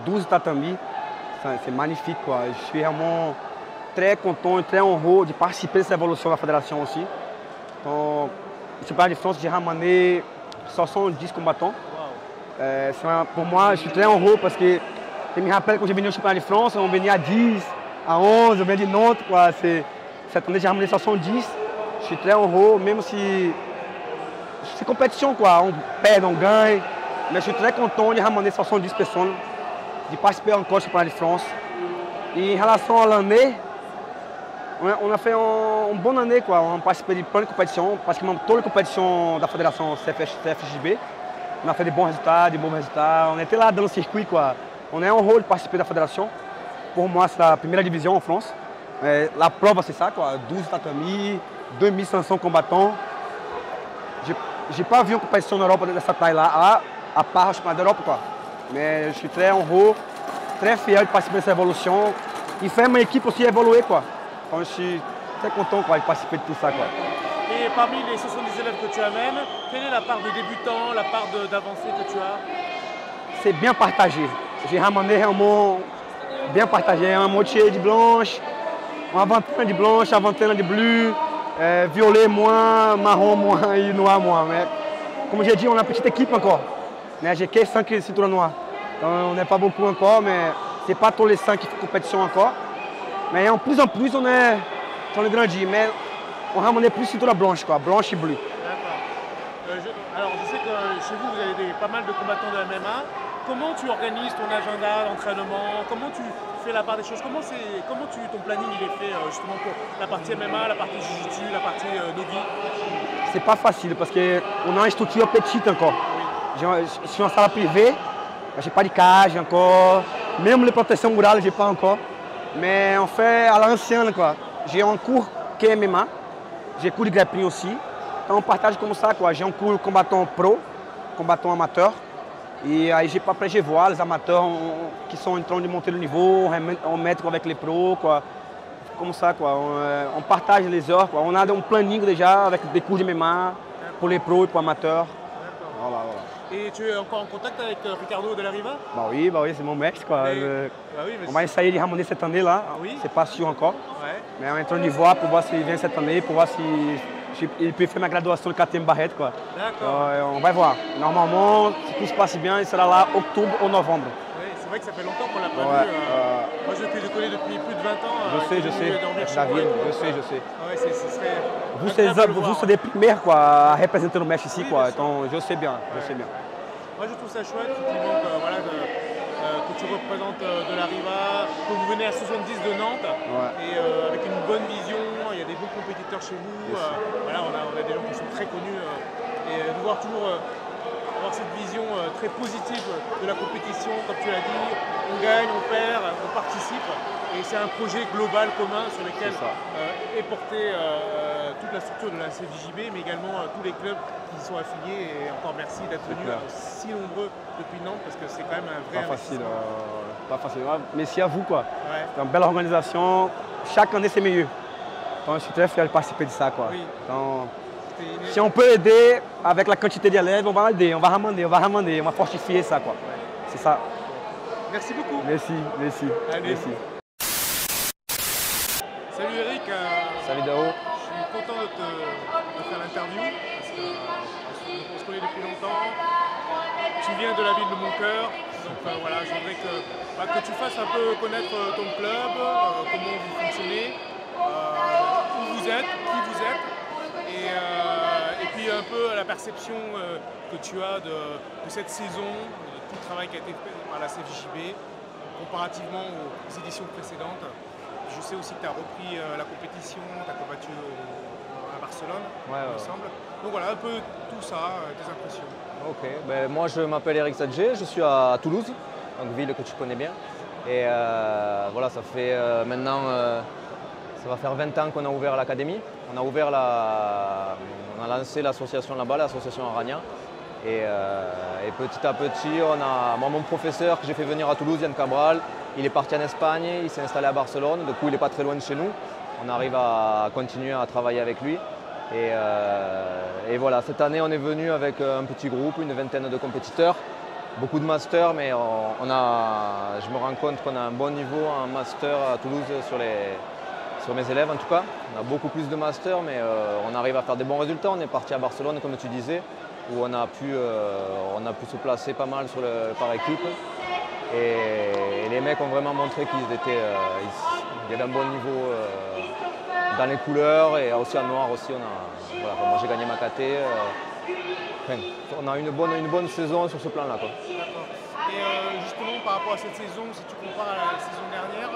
12 tatamis, c'est magnifique, quoi. Je suis vraiment très content et très heureux de participer de cette évolution de la fédération aussi. Donc, le championnat de France, j'ai ramené 70 combattants. Wow. Pour moi, je suis très heureux parce que je me rappelle quand j'ai venu au championnat de France, on venait à 10, à 11, on venait de Nantes. Cette année, j'ai ramené 70. Je suis très heureux, même si c'est compétition, quoi. On perd, on gagne. Mais je suis très content de ramener 70 personnes, de participer encore au championnat de France. Et en relation à l'année, on a fait une bonne année, quoi. On a participé de plein de compétitions, pratiquement toutes les compétitions de la fédération CFJJB. On a fait de bons résultats, On était là dans le circuit, quoi. On a un rôle de participer de la fédération. Pour moi, c'est la première division en France. La preuve, c'est ça, quoi. 12 tatamis, 2500 combattants. Je n'ai pas vu une compétition en Europe de cette taille-là, à part le championnat d'Europe, quoi. Mais je suis très heureux, très fier de participer à cette évolution. Il fait ma équipe aussi évoluer, quoi. Donc, je suis très content, quoi, de participer de tout ça, quoi. Et parmi les 70 élèves que tu amènes, quelle est la part de débutants, la part d'avancés que tu as? C'est bien partagé. J'ai ramené vraiment bien partagé. Un moitié de blanche, uma vingtaine de blanche, une vingtaine de bleu, violet moins, marron moins et noir moins. Mais comme j'ai dit, on a une petite équipe encore. J'ai que 5 ceintures noires. Donc, on n'est pas beaucoup encore, mais ce n'est pas tous les 5 qui font compétition encore. Mais en plus, on est grandi. Mais on ramène plus ceinture blanche, quoi, blanche et bleue. D'accord. Alors, je sais que chez vous, vous avez pas mal de combattants de MMA. Comment tu organises ton agenda d'entraînement? Comment tu fais la part des choses? Comment ton planning il est fait justement pour la partie MMA, la partie Jiu-Jitsu, la partie Nogi? C'est pas facile parce qu'on a une structure petite encore. Je suis en salle privée, je n'ai pas de cage encore. Même les protections murales, je n'ai pas encore. Mais on fait à l'ancienne, quoi. J'ai un cours qui est MMA, j'ai cours de grappling aussi. Então on partage comme ça, quoi. J'ai un cours combattant pro, combattant amateur. Et après je vois les amateurs qui sont en train de monter le niveau, on met avec les pros, quoi. Comme ça, quoi. On partage les heures, quoi. On a un planning déjà avec des cours de MMA pour les pros et pour les amateurs. Voilà. Et tu es encore en contact avec Ricardo de la Riva? Bah oui, c'est mon mec, quoi. On va essayer de ramener cette année là. Oui. C'est pas sûr encore. Ouais. Mais on est en train de voir pour voir s'il vient cette année, pour voir s'il peut faire ma graduation de 4e Barrette, quoi. D'accord. On va voir. Normalement, si tout se passe bien, il sera là octobre ou novembre. Oui, c'est vrai que ça fait longtemps qu'on l'a pas vu. Moi, je le connais depuis plus de 20 ans. Je sais. David, je sais. Ouais, ce serait vous êtes des premiers, quoi, à représenter le match ici, quoi. Donc, je sais bien. Moi, je trouve ça chouette, effectivement, que tu représentes de la Riva, que vous venez à 70 de Nantes, et avec une bonne vision. Il y a des bons compétiteurs chez vous. On a des gens qui sont très connus. Et de voir toujours avoir cette vision très positive de la compétition, comme tu l'as dit, on gagne, on perd, on participe. Et c'est un projet global commun sur lequel est portée toute la structure de la CFJJB, mais également tous les clubs qui y sont affiliés. Et encore merci d'être venus si nombreux depuis Nantes, parce que c'est quand même un vrai investissement. Pas facile. Merci à vous, quoi. C'est une belle organisation. Chaque année, c'est mieux. Donc, je suis très fier de participer de ça, quoi. Oui. Donc, si on peut aider avec la quantité d'élèves, on va aider, on va ramener, on va fortifier ça, quoi. C'est ça. Merci beaucoup. Merci. Allez. Salut Eric. Salut Dao. Je suis content de te faire l'interview parce qu'on se connaît depuis longtemps. Tu viens de la ville de mon cœur, donc voilà, je voudrais que tu fasses un peu connaître ton club, comment vous fonctionnez, où vous êtes, qui vous êtes, et puis un peu la perception que tu as de cette saison, de tout le travail qui a été fait par la CFJJB, comparativement aux éditions précédentes. Je sais aussi que tu as repris la compétition, tu as combattu à Barcelone, il me semble. Donc voilà, un peu tout ça, tes impressions. Ok, moi je m'appelle Eric Sadje, je suis à Toulouse, donc ville que tu connais bien. Et voilà, ça fait maintenant, ça va faire 20 ans qu'on a ouvert l'académie. On a lancé l'association là-bas, l'association Arania. Et petit à petit, mon professeur que j'ai fait venir à Toulouse, Yann Cabral, il est parti en Espagne, il s'est installé à Barcelone, du coup il n'est pas très loin de chez nous. On arrive à continuer à travailler avec lui. Et voilà, cette année on est venu avec un petit groupe, une vingtaine de compétiteurs, beaucoup de masters, mais je me rends compte qu'on a un bon niveau en master à Toulouse sur mes élèves en tout cas. On a beaucoup plus de masters, mais on arrive à faire des bons résultats. On est parti à Barcelone, comme tu disais, où on a pu se placer pas mal par équipe. Et les mecs ont vraiment montré qu'il y avait un bon niveau dans les couleurs et aussi en noir aussi. Moi j'ai gagné ma KT. On a une bonne saison sur ce plan-là. D'accord. Et justement par rapport à cette saison, si tu compares à la saison dernière,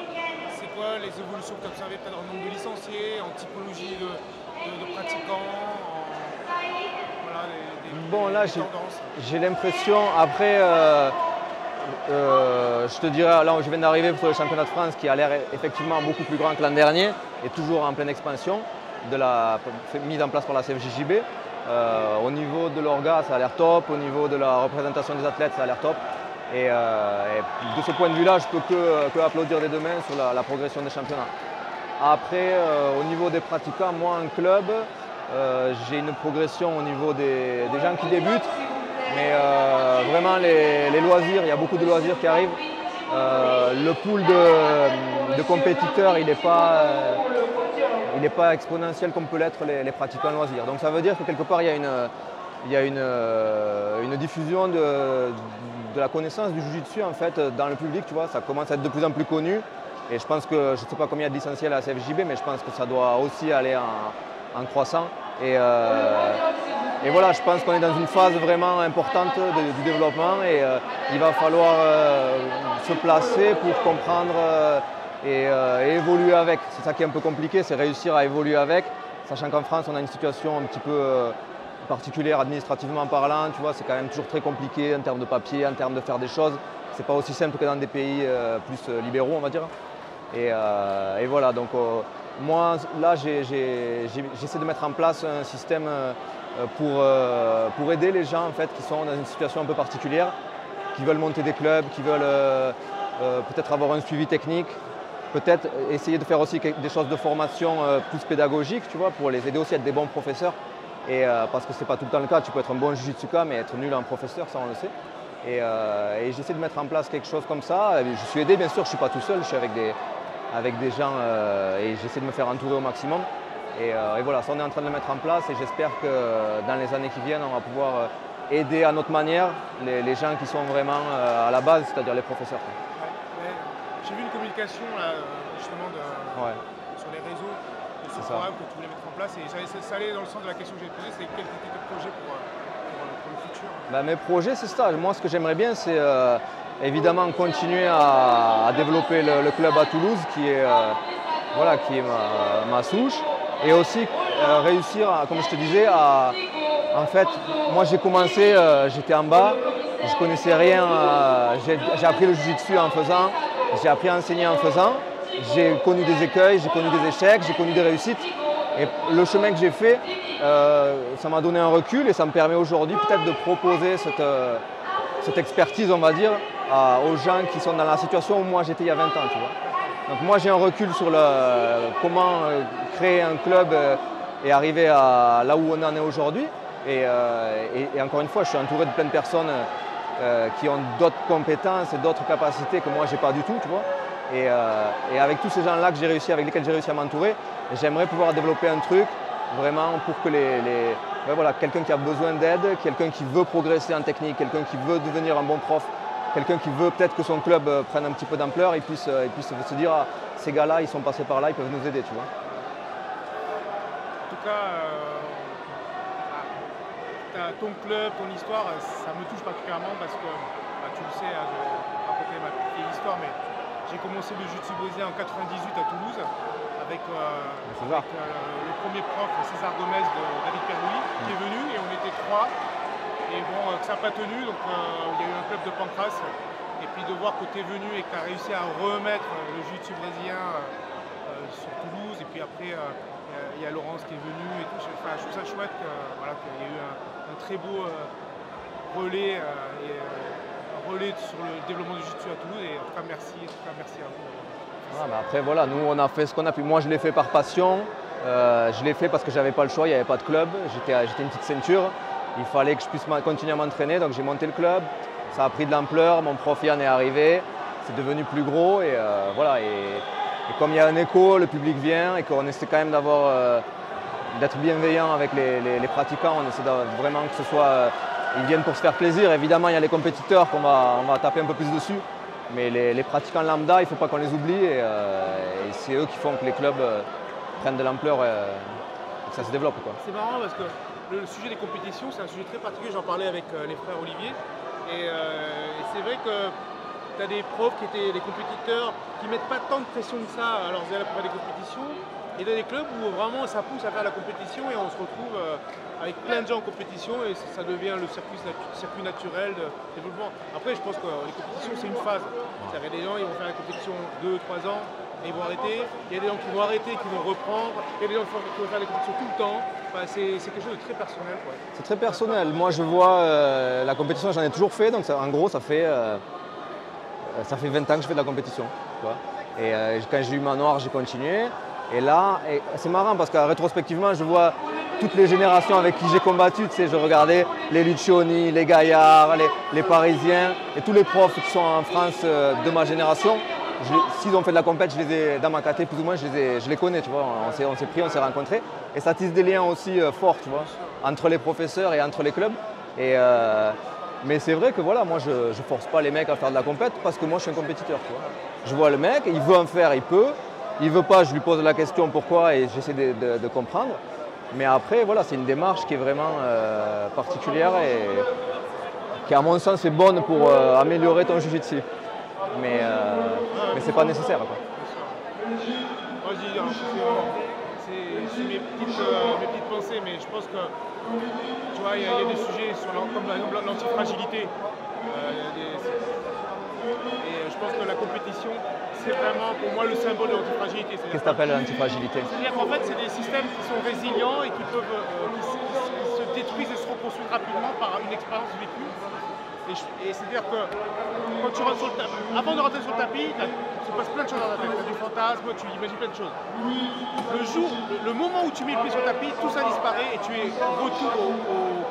c'est quoi les évolutions que tu as observées peut-être en nombre de licenciés, en typologie de pratiquants, bon là j'ai l'impression, après je te dirais, là je viens d'arriver sur le championnat de France qui a l'air effectivement beaucoup plus grand que l'an dernier et toujours en pleine expansion, mise en place par la CFJJB. Au niveau de l'orga, ça a l'air top, au niveau de la représentation des athlètes, ça a l'air top. Et de ce point de vue-là, je peux que applaudir des deux mains sur la progression des championnats. Après, au niveau des pratiquants, moi en club, j'ai une progression au niveau des gens qui débutent. Mais vraiment les loisirs, il y a beaucoup de loisirs qui arrivent. Le pool de compétiteurs, il n'est pas exponentiel comme peut l'être les pratiquants loisirs. Donc ça veut dire que quelque part, il y a une diffusion de la connaissance du jiu-jitsu en fait, dans le public. Tu vois, ça commence à être de plus en plus connu. Et je pense que, je ne sais pas combien il y a de licenciés à la CFJB, mais je pense que ça doit aussi aller en croissant. Et voilà, je pense qu'on est dans une phase vraiment importante du développement et il va falloir se placer pour comprendre et évoluer avec. C'est ça qui est un peu compliqué, c'est réussir à évoluer avec, sachant qu'en France, on a une situation un petit peu particulière administrativement parlant. Tu vois, c'est quand même toujours très compliqué en termes de papier, en termes de faire des choses. C'est pas aussi simple que dans des pays plus libéraux, on va dire. Et voilà, donc moi, là, j'essaie de mettre en place un système pour aider les gens en fait, qui sont dans une situation un peu particulière, qui veulent monter des clubs, qui veulent peut-être avoir un suivi technique, peut-être essayer de faire aussi des choses de formation plus pédagogique, tu vois, pour les aider aussi à être des bons professeurs. Et, parce que ce n'est pas tout le temps le cas, tu peux être un bon jujitsuka mais être nul en professeur, ça on le sait. Et j'essaie de mettre en place quelque chose comme ça. Je suis aidé, bien sûr, je ne suis pas tout seul, je suis avec des gens et j'essaie de me faire entourer au maximum. Et voilà, ça on est en train de le mettre en place et j'espère que dans les années qui viennent, on va pouvoir aider à notre manière les gens qui sont vraiment à la base, c'est-à-dire les professeurs. Ouais, j'ai vu une communication là, justement sur les réseaux de ce programme que tu voulais mettre en place et ça allait dans le sens de la question que j'ai posée, c'est quel était tes projets pour le futur? Mes projets, c'est ça. Moi, ce que j'aimerais bien, c'est évidemment continuer à développer le club à Toulouse, qui est ma souche. Et aussi réussir, comme je te disais, en fait, moi j'ai commencé, j'étais en bas, je ne connaissais rien, j'ai appris le jiu-jitsu en faisant, j'ai appris à enseigner en faisant, j'ai connu des écueils, j'ai connu des échecs, j'ai connu des réussites. Et le chemin que j'ai fait, ça m'a donné un recul et ça me permet aujourd'hui peut-être de proposer cette expertise, on va dire, aux gens qui sont dans la situation où moi j'étais il y a 20 ans. Tu vois. Donc moi j'ai un recul sur comment créer un club et arriver à là où on en est aujourd'hui. Et encore une fois, je suis entouré de plein de personnes qui ont d'autres compétences et d'autres capacités que moi j'ai pas du tout. Tu vois. Et avec tous ces gens-là avec lesquels j'ai réussi à m'entourer, j'aimerais pouvoir développer un truc vraiment pour que quelqu'un qui a besoin d'aide, quelqu'un qui veut progresser en technique, quelqu'un qui veut devenir un bon prof, quelqu'un qui veut peut-être que son club prenne un petit peu d'ampleur et puisse se dire ah, ces gars-là, ils sont passés par là, ils peuvent nous aider, tu vois. En tout cas, ton club, ton histoire, ça me touche particulièrement parce que, tu le sais, je vais raconter ma petite histoire, mais j'ai commencé le jiu-jitsu brésilien en 98 à Toulouse avec le premier prof, César Gomez de David Perlouis, qui est venu et on était 3. Et bon, ça n'a pas tenu, donc il y a eu un club de Pancras. Et puis de voir que tu es venu et que tu as réussi à remettre le jiu-jitsu brésilien sur Toulouse. Et puis après, il y a Laurence qui est venu et tout. Enfin, je trouve ça chouette qu'il y ait eu un très beau relais sur le développement du jiu-jitsu à Toulouse. Et en tout cas, merci à vous. Après, voilà, nous, on a fait ce qu'on a pu. Moi, je l'ai fait par passion. Je l'ai fait parce que je n'avais pas le choix, il n'y avait pas de club. J'étais une petite ceinture. Il fallait que je puisse continuer à m'entraîner, donc j'ai monté le club. Ça a pris de l'ampleur, mon prof Yann est arrivé, c'est devenu plus gros et voilà. Et comme il y a un écho, le public vient et qu'on essaie quand même d'être bienveillant avec les pratiquants, on essaie vraiment que ce soit, ils viennent pour se faire plaisir. Évidemment, il y a les compétiteurs qu'on va taper un peu plus dessus, mais les pratiquants lambda, il ne faut pas qu'on les oublie et c'est eux qui font que les clubs prennent de l'ampleur et que ça se développe, quoi. C'est marrant parce que le sujet des compétitions, c'est un sujet très particulier. J'en parlais avec les frères Olivier. Et c'est vrai que tu as des profs qui étaient des compétiteurs qui ne mettent pas tant de pression que ça à leurs élèves pour faire des compétitions. Et dans des clubs où vraiment ça pousse à faire la compétition et on se retrouve avec plein de gens en compétition et ça devient le circuit naturel de développement. Après, je pense que les compétitions, c'est une phase. Il y a des gens qui vont faire la compétition 2-3 ans et ils vont arrêter. Il y a des gens qui vont arrêter, qui vont reprendre. Il y a des gens qui vont faire les compétitions tout le temps. Enfin, c'est quelque chose de très personnel. Ouais. C'est très personnel. Moi, je vois la compétition, j'en ai toujours fait. Donc, en gros, ça fait 20 ans que je fais de la compétition. Tu vois. Et quand j'ai eu ma noire, j'ai continué. Et là, c'est marrant parce que rétrospectivement, je vois toutes les générations avec qui j'ai combattu, tu sais, je regardais les Lucioni, les Gaillard, les Parisiens et tous les profs qui sont en France de ma génération. S'ils ont fait de la compète, dans ma caté plus ou moins, je les connais, tu vois. On s'est pris, on s'est rencontrés. Et ça tisse des liens aussi forts, tu vois, entre les professeurs et entre les clubs. Mais c'est vrai que voilà, moi je ne force pas les mecs à faire de la compète parce que moi je suis un compétiteur, tu vois. Je vois le mec, il veut en faire, il peut. Il veut pas, je lui pose la question pourquoi et j'essaie de comprendre. Mais après, voilà, c'est une démarche qui est vraiment particulière et qui, à mon sens, est bonne pour améliorer ton jiu-jitsu. Mais c'est pas nécessaire, quoi. Moi, je dis, c'est mes petites pensées, mais je pense que, tu vois, il y a des sujets comme par exemple l'antifragilité. Et je pense que la compétition, c'est vraiment pour moi le symbole de l'antifragilité. Qu'est-ce que tu appelles l'antifragilité? C'est-à-dire qu'en fait, c'est des systèmes qui sont résilients et qui se détruisent et se reconstruisent rapidement par une expérience vécue. Et c'est-à-dire que quand tu rentres sur le tapis, avant de rentrer sur le tapis, il se passe plein de choses dans ta tête. Tu as du fantasme, tu imagines plein de choses. Le moment où tu mets le pied sur le tapis, tout ça disparaît et tu es retour au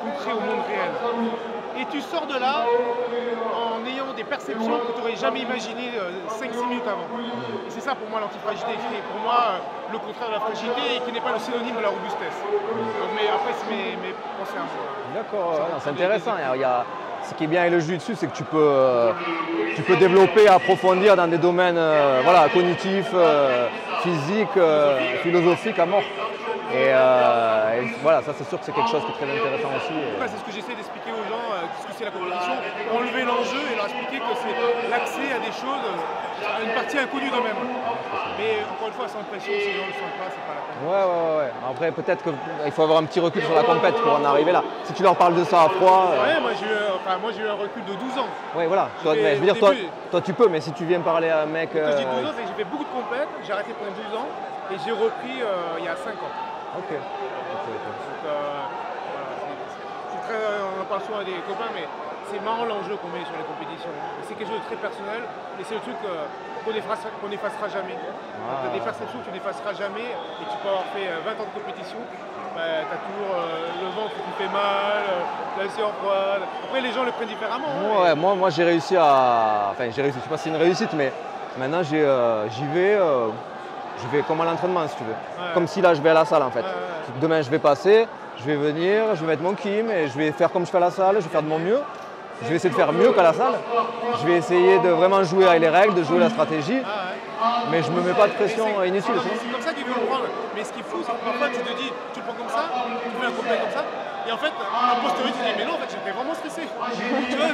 concret, au monde réel. Et tu sors de là en ayant des perceptions que tu n'aurais jamais imaginées 5-6 minutes avant. Et c'est ça pour moi l'antifragilité, qui est pour moi le contraire de la fragilité et qui n'est pas le synonyme de la robustesse. Donc, mais après, c'est mes pensées à moi. D'accord, c'est intéressant. Ce qui est bien avec le jiu-jitsu, c'est que tu peux développer, approfondir dans des domaines voilà, cognitifs, physiques, philosophiques à mort. Et voilà, ça c'est sûr que c'est quelque chose qui est très intéressant aussi. C'est ce que j'essaie d'expliquer aux gens, ce que c'est la compétition, enlever l'enjeu et leur expliquer que c'est l'accès à des choses, à une partie inconnue d'eux-mêmes. Mais encore une fois, sans pression, si les gens ne le sentent pas, c'est pas la peine. Ouais. Après, peut-être qu'il faut avoir un petit recul sur la compète pour en arriver là. Si tu leur parles de ça à froid. Ouais, moi j'ai eu un recul de 12 ans. Ouais, voilà. Mais je veux dire, toi tu peux, mais si tu viens parler à un mec. Quand je dis 12 ans, c'est que j'ai fait beaucoup de compètes, j'ai arrêté pendant 12 ans et j'ai repris il y a 5 ans. Ok. Donc, voilà, on en parle souvent à des copains, mais c'est marrant l'enjeu qu'on met sur les compétitions. C'est quelque chose de très personnel et c'est le truc qu'on n'effacera jamais. Tu as des perceptions que tu n'effaceras jamais et tu peux avoir fait 20 ans de compétition. Tu as toujours le ventre qui fait mal, la sueur froide. Après, les gens le prennent différemment. Ouais, moi j'ai réussi à. Enfin, j'ai réussi, je sais pas si c'est une réussite, mais maintenant j'y vais. Je vais comme à l'entraînement si tu veux. Ouais. Comme si là je vais à la salle en fait. Ouais. Demain je vais passer, je vais venir, je vais mettre mon kim et je vais faire comme je fais à la salle, je vais faire de mon mieux. Je vais essayer de faire mieux qu'à la salle. Je vais essayer de vraiment jouer avec les règles, de jouer la stratégie. Mais je ne me mets pas de pression inutile. C'est comme ça qu'il faut le prendre. Mais ce qu'il faut, c'est que parfois tu te dis, tu le prends comme ça, tu fais un complet comme ça. Et en fait, a posteriori, tu te dis, mais non, en fait, j'étais vraiment stressé. Tu vois,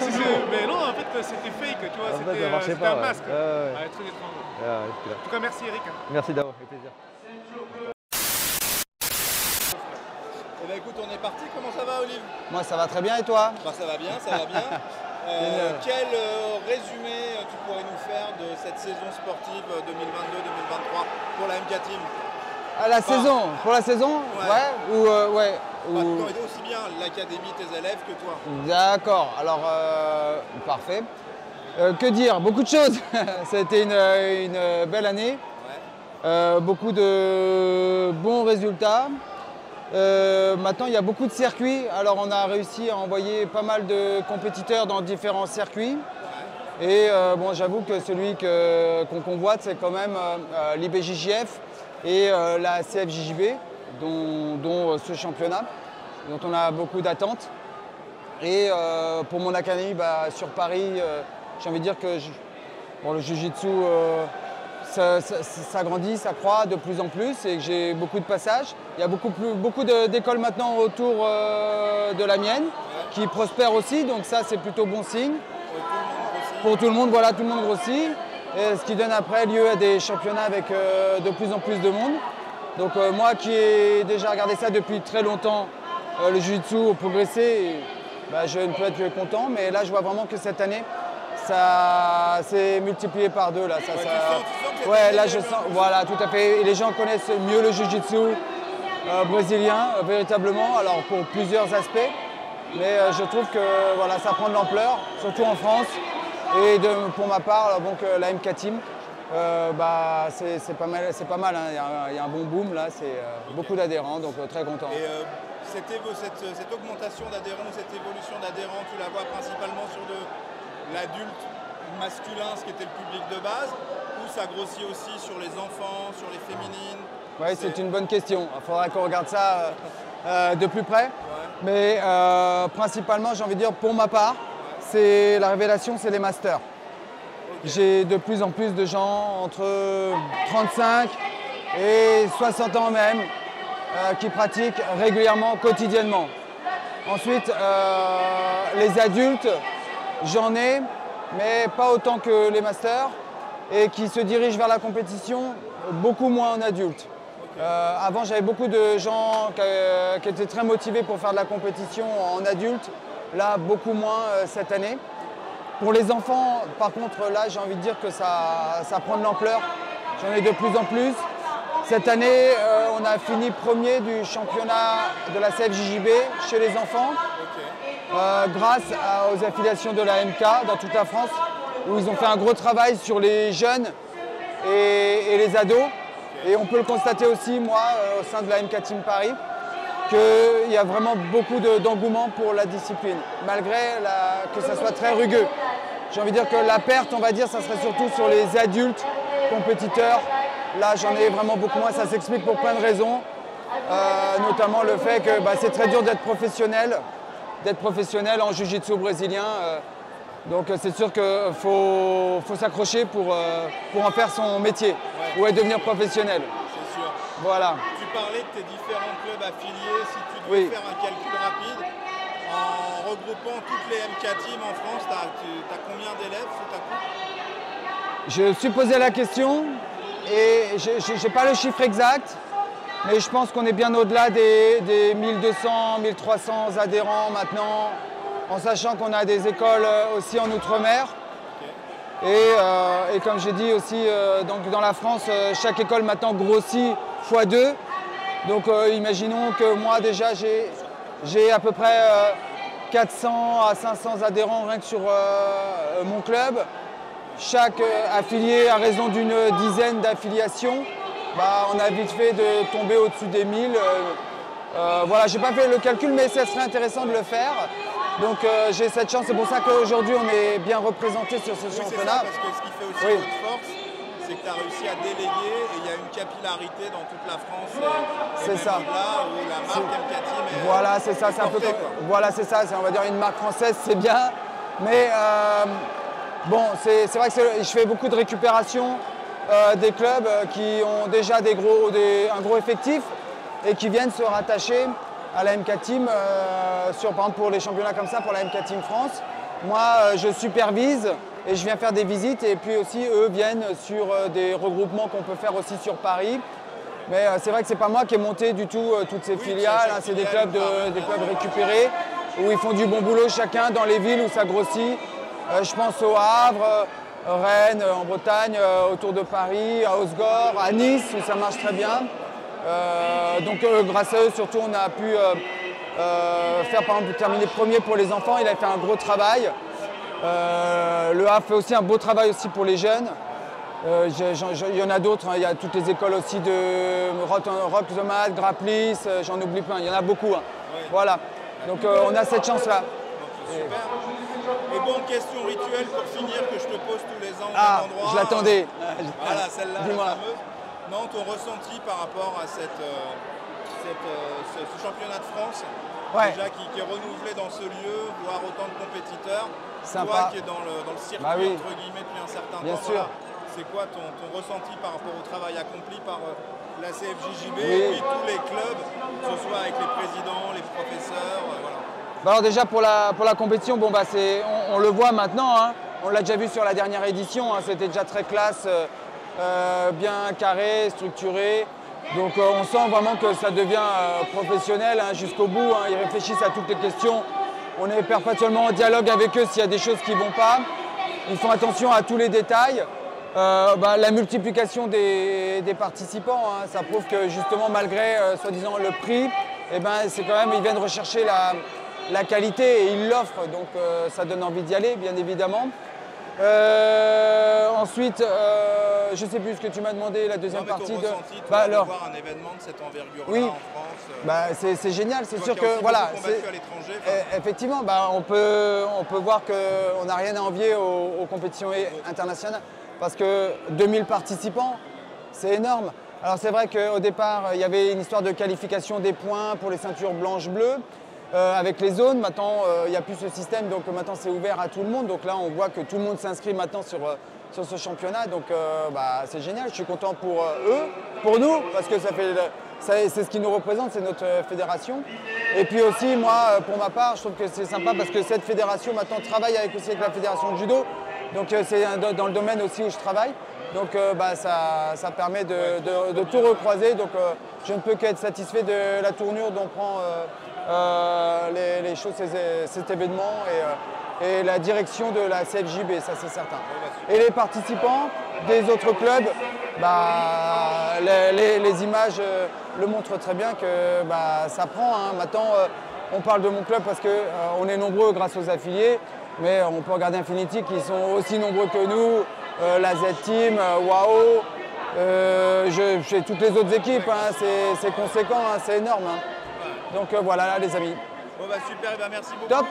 mais non, en fait, c'était fake, tu vois, c'était un masque. Très étrange. En tout cas, merci Eric. Merci d'avoir fait plaisir. Eh bien écoute, on est parti. Comment ça va, Olive? Moi, ça va très bien et toi? Bah, ça va bien, ça va bien. Quel résumé tu pourrais nous faire de cette saison sportive 2022-2023 pour la MK Team? La saison, pour la saison? Ouais. Aussi bien l'académie, tes élèves que toi. D'accord, alors parfait. Que dire? Beaucoup de choses. Ça a été une belle année. Ouais. Beaucoup de bons résultats. Maintenant, il y a beaucoup de circuits. Alors, on a réussi à envoyer pas mal de compétiteurs dans différents circuits. Et bon, j'avoue que celui qu'on convoite, c'est quand même l'IBJJF et la CFJJB, dont ce championnat, dont on a beaucoup d'attentes. Et pour mon académie, sur Paris, j'ai envie de dire que le Jiu-Jitsu, ça grandit, ça croît de plus en plus et que j'ai beaucoup de passages. Il y a beaucoup d'écoles maintenant autour de la mienne qui prospèrent aussi, donc ça c'est plutôt bon signe. Pour tout le monde, voilà, tout le monde grossit. Et ce qui donne après lieu à des championnats avec de plus en plus de monde. Donc moi qui ai déjà regardé ça depuis très longtemps, le Jiu-Jitsu progresser, je ne peux être que content. Mais là je vois vraiment que cette année, ça s'est multiplié par deux. Là, là je sens, voilà, tout à fait. Et les gens connaissent mieux le Jiu-Jitsu brésilien, véritablement, alors pour plusieurs aspects. Mais je trouve que voilà, ça prend de l'ampleur, surtout en France. Et pour ma part, donc, la MK Team, c'est pas mal. Hein. Il y a un bon boom là, c'est beaucoup d'adhérents, donc très content. Et cette augmentation d'adhérents, cette évolution d'adhérents, tu la vois principalement sur l'adulte masculin, ce qui était le public de base, ou ça grossit aussi sur les enfants, sur les féminines? Oui, c'est une bonne question. Il faudra qu'on regarde ça de plus près. Ouais. Mais principalement, j'ai envie de dire, pour ma part, c'est la révélation, c'est les masters. Okay. J'ai de plus en plus de gens entre 35 et 60 ans même qui pratiquent régulièrement, quotidiennement. Ensuite, les adultes, j'en ai, mais pas autant que les masters, et qui se dirigent vers la compétition, beaucoup moins en adulte. Avant, j'avais beaucoup de gens qui étaient très motivés pour faire de la compétition en adulte. Là, beaucoup moins cette année. Pour les enfants, par contre, là, j'ai envie de dire que ça prend de l'ampleur. J'en ai de plus en plus. Cette année, on a fini premier du championnat de la CFJJB chez les enfants, grâce aux affiliations de la MK dans toute la France, où ils ont fait un gros travail sur les jeunes et les ados. Et on peut le constater aussi, moi, au sein de la MK Team Paris, qu'il y a vraiment beaucoup d'engouement pour la discipline, malgré que ça soit très rugueux. J'ai envie de dire que la perte, on va dire, ça serait surtout sur les adultes compétiteurs. Là, j'en ai vraiment beaucoup moins. Ça s'explique pour plein de raisons, notamment le fait que c'est très dur d'être professionnel en jiu-jitsu brésilien. Donc c'est sûr qu'il faut s'accrocher pour en faire son métier ou devenir professionnel. C'est sûr. Voilà. Tu parlais de tes différents clubs affiliés. Si tu devais faire un calcul rapide, en regroupant toutes les MK Team en France, tu as combien d'élèves sous ta coupe? Je me suis posé la question et je n'ai pas le chiffre exact, mais je pense qu'on est bien au-delà des 1200, 1300 adhérents maintenant, en sachant qu'on a des écoles aussi en Outre-mer. Et comme j'ai dit aussi, donc dans la France, chaque école maintenant grossit x2. Donc imaginons que moi déjà j'ai à peu près 400 à 500 adhérents rien que sur mon club. Chaque affilié à raison d'une dizaine d'affiliations, on a vite fait de tomber au-dessus des 1000. Voilà, j'ai pas fait le calcul, mais ça serait intéressant de le faire. Donc j'ai cette chance, c'est pour ça qu'aujourd'hui on est bien représenté sur ce championnat. C'est ça, parce que ce qui fait aussi notre force, c'est que tu as réussi à déléguer et il y a une capillarité dans toute la France. C'est ça. Là où la marque MK Team est voilà, c'est ça, c'est un peu comme, voilà, c'est ça, on va dire une marque française, c'est bien. Mais bon, c'est vrai que je fais beaucoup de récupération des clubs qui ont déjà un gros effectif et qui viennent se rattacher à la MK Team, par exemple pour les championnats comme ça, pour la MK Team France. Moi, je supervise et je viens faire des visites et puis aussi eux viennent sur des regroupements qu'on peut faire aussi sur Paris. Mais c'est vrai que c'est pas moi qui ai monté du tout toutes ces filiales, c'est des clubs récupérés où ils font du bon boulot chacun dans les villes où ça grossit. Je pense au Havre, Rennes en Bretagne, autour de Paris, à Osgore, à Nice où ça marche très bien. Donc grâce à eux surtout on a pu faire par exemple terminer premier pour les enfants, il a fait un gros travail. Le Havre fait aussi un beau travail aussi pour les jeunes. Il y en a d'autres, il y a toutes les écoles aussi de Rock the Mat, Grapplis, j'en oublie plein, il y en a beaucoup. Oui. Voilà, donc on a cette chance là. Super. Et bonne question rituelle pour finir que je te pose tous les ans au même endroit. Je l'attendais. Voilà, celle-là, la fameuse. Non, ton ressenti par rapport à ce championnat de France, déjà qui est renouvelé dans ce lieu, voir autant de compétiteurs. Sympa. Toi qui es dans le circuit entre guillemets depuis un certain bien temps. Sûr. C'est quoi ton ressenti par rapport au travail accompli par la CFJJB et puis tous les clubs, que ce soit avec les présidents, les professeurs, voilà. Alors déjà pour la compétition, bon, on le voit maintenant, hein. On l'a déjà vu sur la dernière édition, hein. C'était déjà très classe. Bien carré, structuré. Donc on sent vraiment que ça devient professionnel hein, jusqu'au bout. Hein. Ils réfléchissent à toutes les questions. On est perpétuellement en dialogue avec eux s'il y a des choses qui ne vont pas. Ils font attention à tous les détails. La multiplication des participants, hein, ça prouve que justement malgré soi-disant le prix, c'est quand même, ils viennent rechercher la qualité et ils l'offrent. Donc ça donne envie d'y aller bien évidemment. Ensuite, je ne sais plus ce que tu m'as demandé, la deuxième partie. Ressenti, toi, de voir un événement de cette envergure-là en France. C'est génial, c'est sûr que voilà. Effectivement, on peut voir qu'on n'a rien à envier aux compétitions internationales parce que 2000 participants, c'est énorme. Alors c'est vrai qu'au départ, il y avait une histoire de qualification des points pour les ceintures blanches-bleues. Avec les zones, maintenant il n'y a plus ce système, donc maintenant c'est ouvert à tout le monde. Donc là on voit que tout le monde s'inscrit maintenant sur ce championnat, donc c'est génial, je suis content pour eux, pour nous, parce que c'est ce qui nous représente, c'est notre fédération. Et puis aussi moi, pour ma part, je trouve que c'est sympa parce que cette fédération maintenant travaille aussi avec la fédération de judo, donc c'est dans le domaine aussi où je travaille. Donc ça permet de tout recroiser, donc je ne peux qu'être satisfait de la tournure dont prend les choses, cet événement et la direction de la CFJB, ça c'est certain. Et les participants des autres clubs, les images le montrent très bien que ça prend. Hein. Maintenant, on parle de mon club parce qu'on est nombreux grâce aux affiliés, mais on peut regarder Infinity qui sont aussi nombreux que nous, la Z-Team, WAO, j'ai toutes les autres équipes, hein. C'est conséquent, hein. C'est énorme. Hein. Donc voilà les amis. Bon super, merci beaucoup. Top,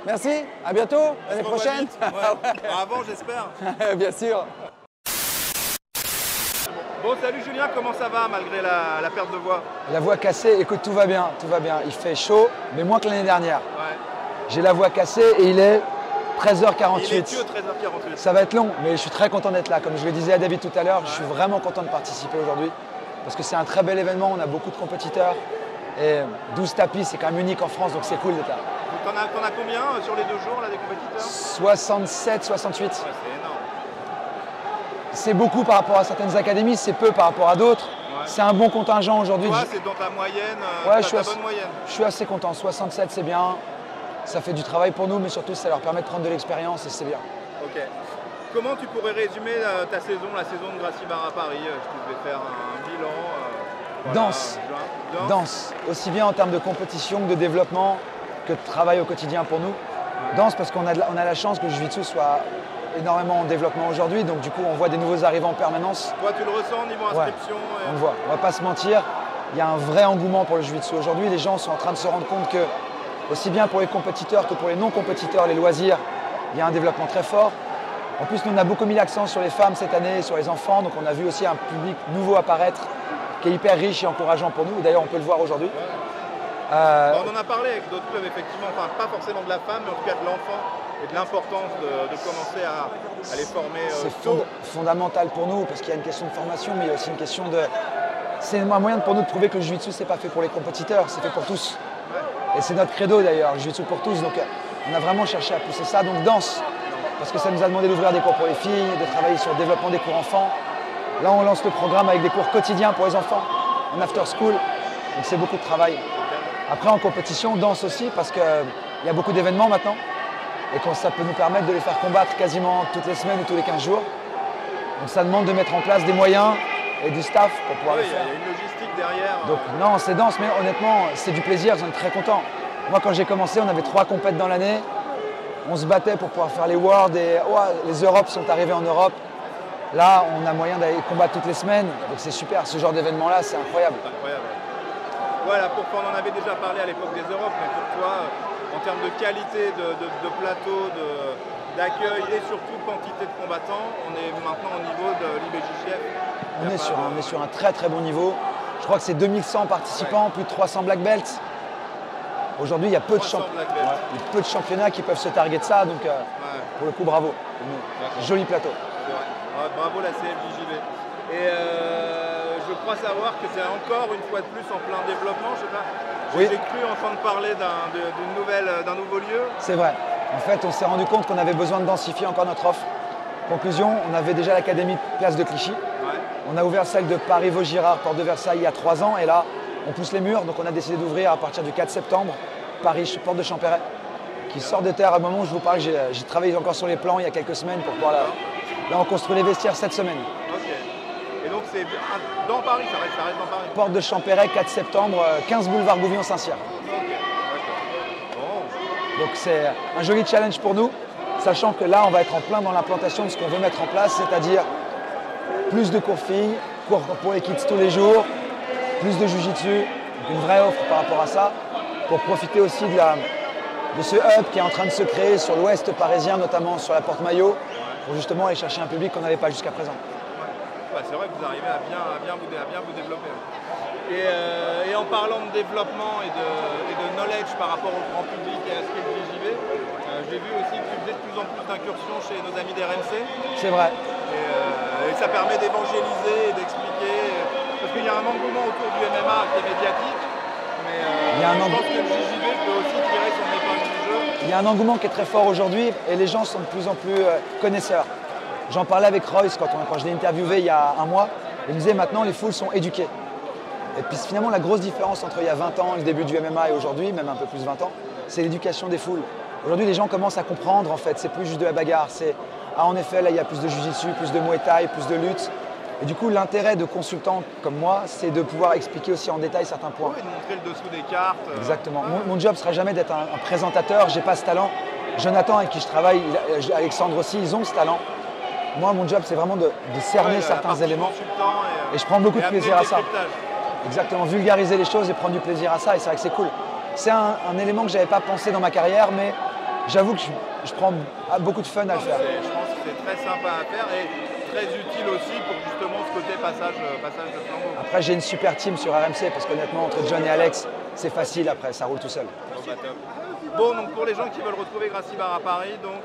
merci, à bientôt, l'année prochaine. Avant j'espère. Bien sûr. Bon salut Julien, comment ça va malgré la perte de voix? La voix cassée, écoute tout va bien, tout va bien. Il fait chaud, mais moins que l'année dernière. Ouais. J'ai la voix cassée et il est 13h48. Il est que 13h48. Ça va être long, mais je suis très content d'être là. Comme je le disais à David tout à l'heure, je suis vraiment content de participer aujourd'hui parce que c'est un très bel événement, on a beaucoup de compétiteurs. Et 12 tapis, c'est quand même unique en France, donc c'est cool d'être là. T'en as combien sur les 2 jours là, des compétiteurs? 67, 68. Ouais, c'est énorme. C'est beaucoup par rapport à certaines académies, c'est peu par rapport à d'autres. Ouais. C'est un bon contingent aujourd'hui. Toi, c'est dans ta moyenne, ouais, bonne moyenne. Je suis assez content. 67, c'est bien. Ça fait du travail pour nous, mais surtout, ça leur permet de prendre de l'expérience et c'est bien. Ok. Comment tu pourrais résumer ta saison, la saison de Gracie Barra à Paris? Je te vais faire un bilan. Danse. Danse, aussi bien en termes de compétition que de développement, que de travail au quotidien pour nous. Danse parce qu'on a la chance que le Jiu-Jitsu soit énormément en développement aujourd'hui, donc du coup on voit des nouveaux arrivants en permanence. Toi tu le ressens au niveau inscription? On le voit, on va pas se mentir, il y a un vrai engouement pour le Jiu-Jitsu aujourd'hui. Les gens sont en train de se rendre compte que, aussi bien pour les compétiteurs que pour les non-compétiteurs, les loisirs, il y a un développement très fort. En plus, nous on a beaucoup mis l'accent sur les femmes cette année, sur les enfants, donc on a vu aussi un public nouveau apparaître, qui est hyper riche et encourageant pour nous. D'ailleurs, on peut le voir aujourd'hui. On en a parlé avec d'autres clubs, effectivement, enfin pas forcément de la femme, mais en tout cas de l'enfant et de l'importance de commencer à les former tôt. C'est fondamental pour nous, parce qu'il y a une question de formation, mais il y a aussi une question de... C'est un moyen pour nous de prouver que le Jiu-Jitsu, c'est pas fait pour les compétiteurs, c'est fait pour tous. Ouais. Et c'est notre credo d'ailleurs, le Jiu-Jitsu pour tous. Donc on a vraiment cherché à pousser ça. Donc danse, parce que ça nous a demandé d'ouvrir des cours pour les filles, de travailler sur le développement des cours enfants. Là, on lance le programme avec des cours quotidiens pour les enfants, en after school, donc c'est beaucoup de travail. Après, en compétition, on danse aussi, parce qu'il y a beaucoup d'événements maintenant, et que ça peut nous permettre de les faire combattre quasiment toutes les semaines ou tous les 15 jours. Donc ça demande de mettre en place des moyens et du staff pour pouvoir le faire. Il y a une logistique derrière. Donc non, c'est danse, mais honnêtement, c'est du plaisir, j'en suis très content. Moi, quand j'ai commencé, on avait 3 compètes dans l'année. On se battait pour pouvoir faire les Worlds, et les Europes sont arrivés en Europe. Là, on a moyen d'aller combattre toutes les semaines, donc c'est super. Ce genre d'événement-là, c'est incroyable. Incroyable. Voilà, on en avait déjà parlé à l'époque des Europes, mais pour toi, en termes de qualité de plateau, d'accueil et surtout quantité de combattants, on est maintenant au niveau de l'IBJJF. On est sur un très très bon niveau. Je crois que c'est 2100 participants, plus de 300 black belts. Aujourd'hui, il y a peu de championnats qui peuvent se targuer de ça, donc pour le coup, bravo. Joli plateau. Bravo la CFJJB. Et je crois savoir que c'est encore une fois de plus en plein développement, je sais pas. J'ai cru entendre parler d'un nouveau lieu. C'est vrai. En fait, on s'est rendu compte qu'on avait besoin de densifier encore notre offre. Conclusion, on avait déjà l'académie Place de Clichy. Ouais. On a ouvert celle de Paris-Vaugirard, Porte de Versailles, il y a 3 ans. Et là, on pousse les murs. Donc on a décidé d'ouvrir à partir du 4 septembre, Paris, Porte de Champéret, qui sort de terre. À un moment où je vous parle, j'ai travaillé encore sur les plans il y a quelques semaines pour pouvoir là, on construit les vestiaires cette semaine. Ok. Et donc c'est dans Paris, ça reste dans Paris. Porte de Champéret, 4 septembre, 15 boulevard Gouvillon-Saint-Cyr. Ok, d'accord. Bon. Donc c'est un joli challenge pour nous. sachant que là, on va être en plein dans l'implantation de ce qu'on veut mettre en place, c'est-à-dire plus de cours filles, cours pour les kids tous les jours, plus de jujitsu, une vraie offre par rapport à ça, pour profiter aussi de ce hub qui est en train de se créer sur l'ouest parisien, notamment sur la Porte Maillot, pour justement aller chercher un public qu'on n'avait pas jusqu'à présent. Ouais, c'est vrai que vous arrivez à bien vous développer. Et en parlant de développement et de knowledge par rapport au grand public et à ce qu'est le JJB, j'ai vu aussi que tu faisais de plus en plus d'incursions chez nos amis d'RMC. C'est vrai. Et ça permet d'évangéliser et d'expliquer. Parce qu'il y a un engouement autour du MMA qui est médiatique, mais je pense que le JJB peut aussi tirer son épingle du jeu. Il y a un engouement qui est très fort aujourd'hui et les gens sont de plus en plus connaisseurs. J'en parlais avec Royce quand je l'ai interviewé il y a un mois. Il me disait maintenant les foules sont éduquées. Et puis finalement la grosse différence entre il y a 20 ans, le début du MMA et aujourd'hui, même un peu plus de 20 ans, c'est l'éducation des foules. Aujourd'hui les gens commencent à comprendre en fait, c'est plus juste de la bagarre. C'est en effet là il y a plus de jiu-jitsu, plus de muay thai, plus de lutte. Et du coup l'intérêt de consultants comme moi, c'est de pouvoir expliquer aussi en détail certains points. Oui, de montrer le dessous des cartes. Exactement. Mon job ne sera jamais d'être un présentateur, j'ai pas ce talent. Jonathan avec qui je travaille, Alexandre aussi, ils ont ce talent. Moi, mon job, c'est vraiment de cerner certains éléments. Et je prends beaucoup de plaisir à ça. Exactement, vulgariser les choses et prendre du plaisir à ça. Et c'est vrai que c'est cool. C'est un élément que je n'avais pas pensé dans ma carrière, mais j'avoue que je prends beaucoup de fun à le faire. Je pense que c'est très sympa à faire et très utile aussi pour justement ce côté passage de flambeau. Après, j'ai une super team sur RMC parce qu'honnêtement, entre John et Alex, c'est facile après, ça roule tout seul. Bon, donc pour les gens qui veulent retrouver Gracie Barre à Paris, donc...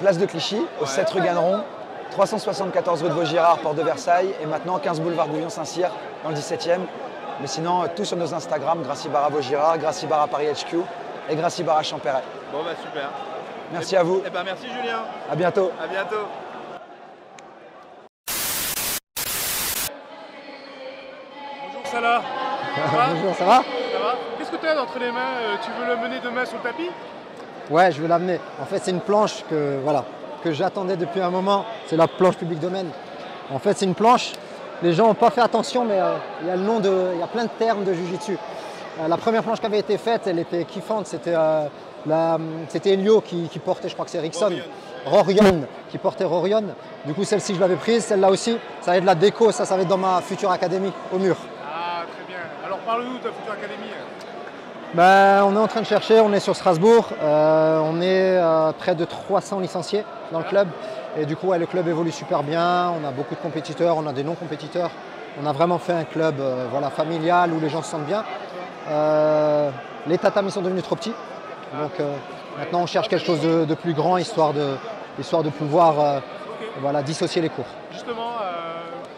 Place de Clichy, au 7 rue Ganneron, 374 rue de Vaugirard, porte de Versailles, et maintenant 15 boulevard Gouvion-Saint-Cyr, dans le 17e. Mais sinon, tout sur nos Instagram, Gracie Barre à Vaugirard, Gracie Barre à Paris HQ et Gracie Barre à Champéret. Bon, bah super. Merci à vous. Eh ben, merci Julien. À bientôt. À bientôt. Bonjour Salah. Bonjour, ça va? Ça va? Qu'est-ce que tu as entre les mains? Tu veux le mener demain sur le tapis? Ouais, je veux l'amener. En fait, c'est une planche que j'attendais depuis un moment. C'est la planche public domaine. En fait, c'est une planche. Les gens n'ont pas fait attention, mais il y a plein de termes de Jiu-Jitsu. La première planche qui avait été faite, elle était kiffante. C'était Elio qui portait, je crois que c'est Rickson. Rorion qui portait Rorion. Du coup, celle-ci, je l'avais prise. Celle-là aussi, ça va être de la déco. Ça va être dans ma future académie au mur. Ah, très bien. Alors, parle-nous de ta future académie. Ben, on est en train de chercher, on est sur Strasbourg, on est près de 300 licenciés dans le club et du coup ouais, le club évolue super bien, on a beaucoup de compétiteurs, on a des non-compétiteurs, on a vraiment fait un club familial où les gens se sentent bien. Les tatamis sont devenus trop petits, donc maintenant on cherche quelque chose de plus grand histoire de pouvoir dissocier les cours. Justement,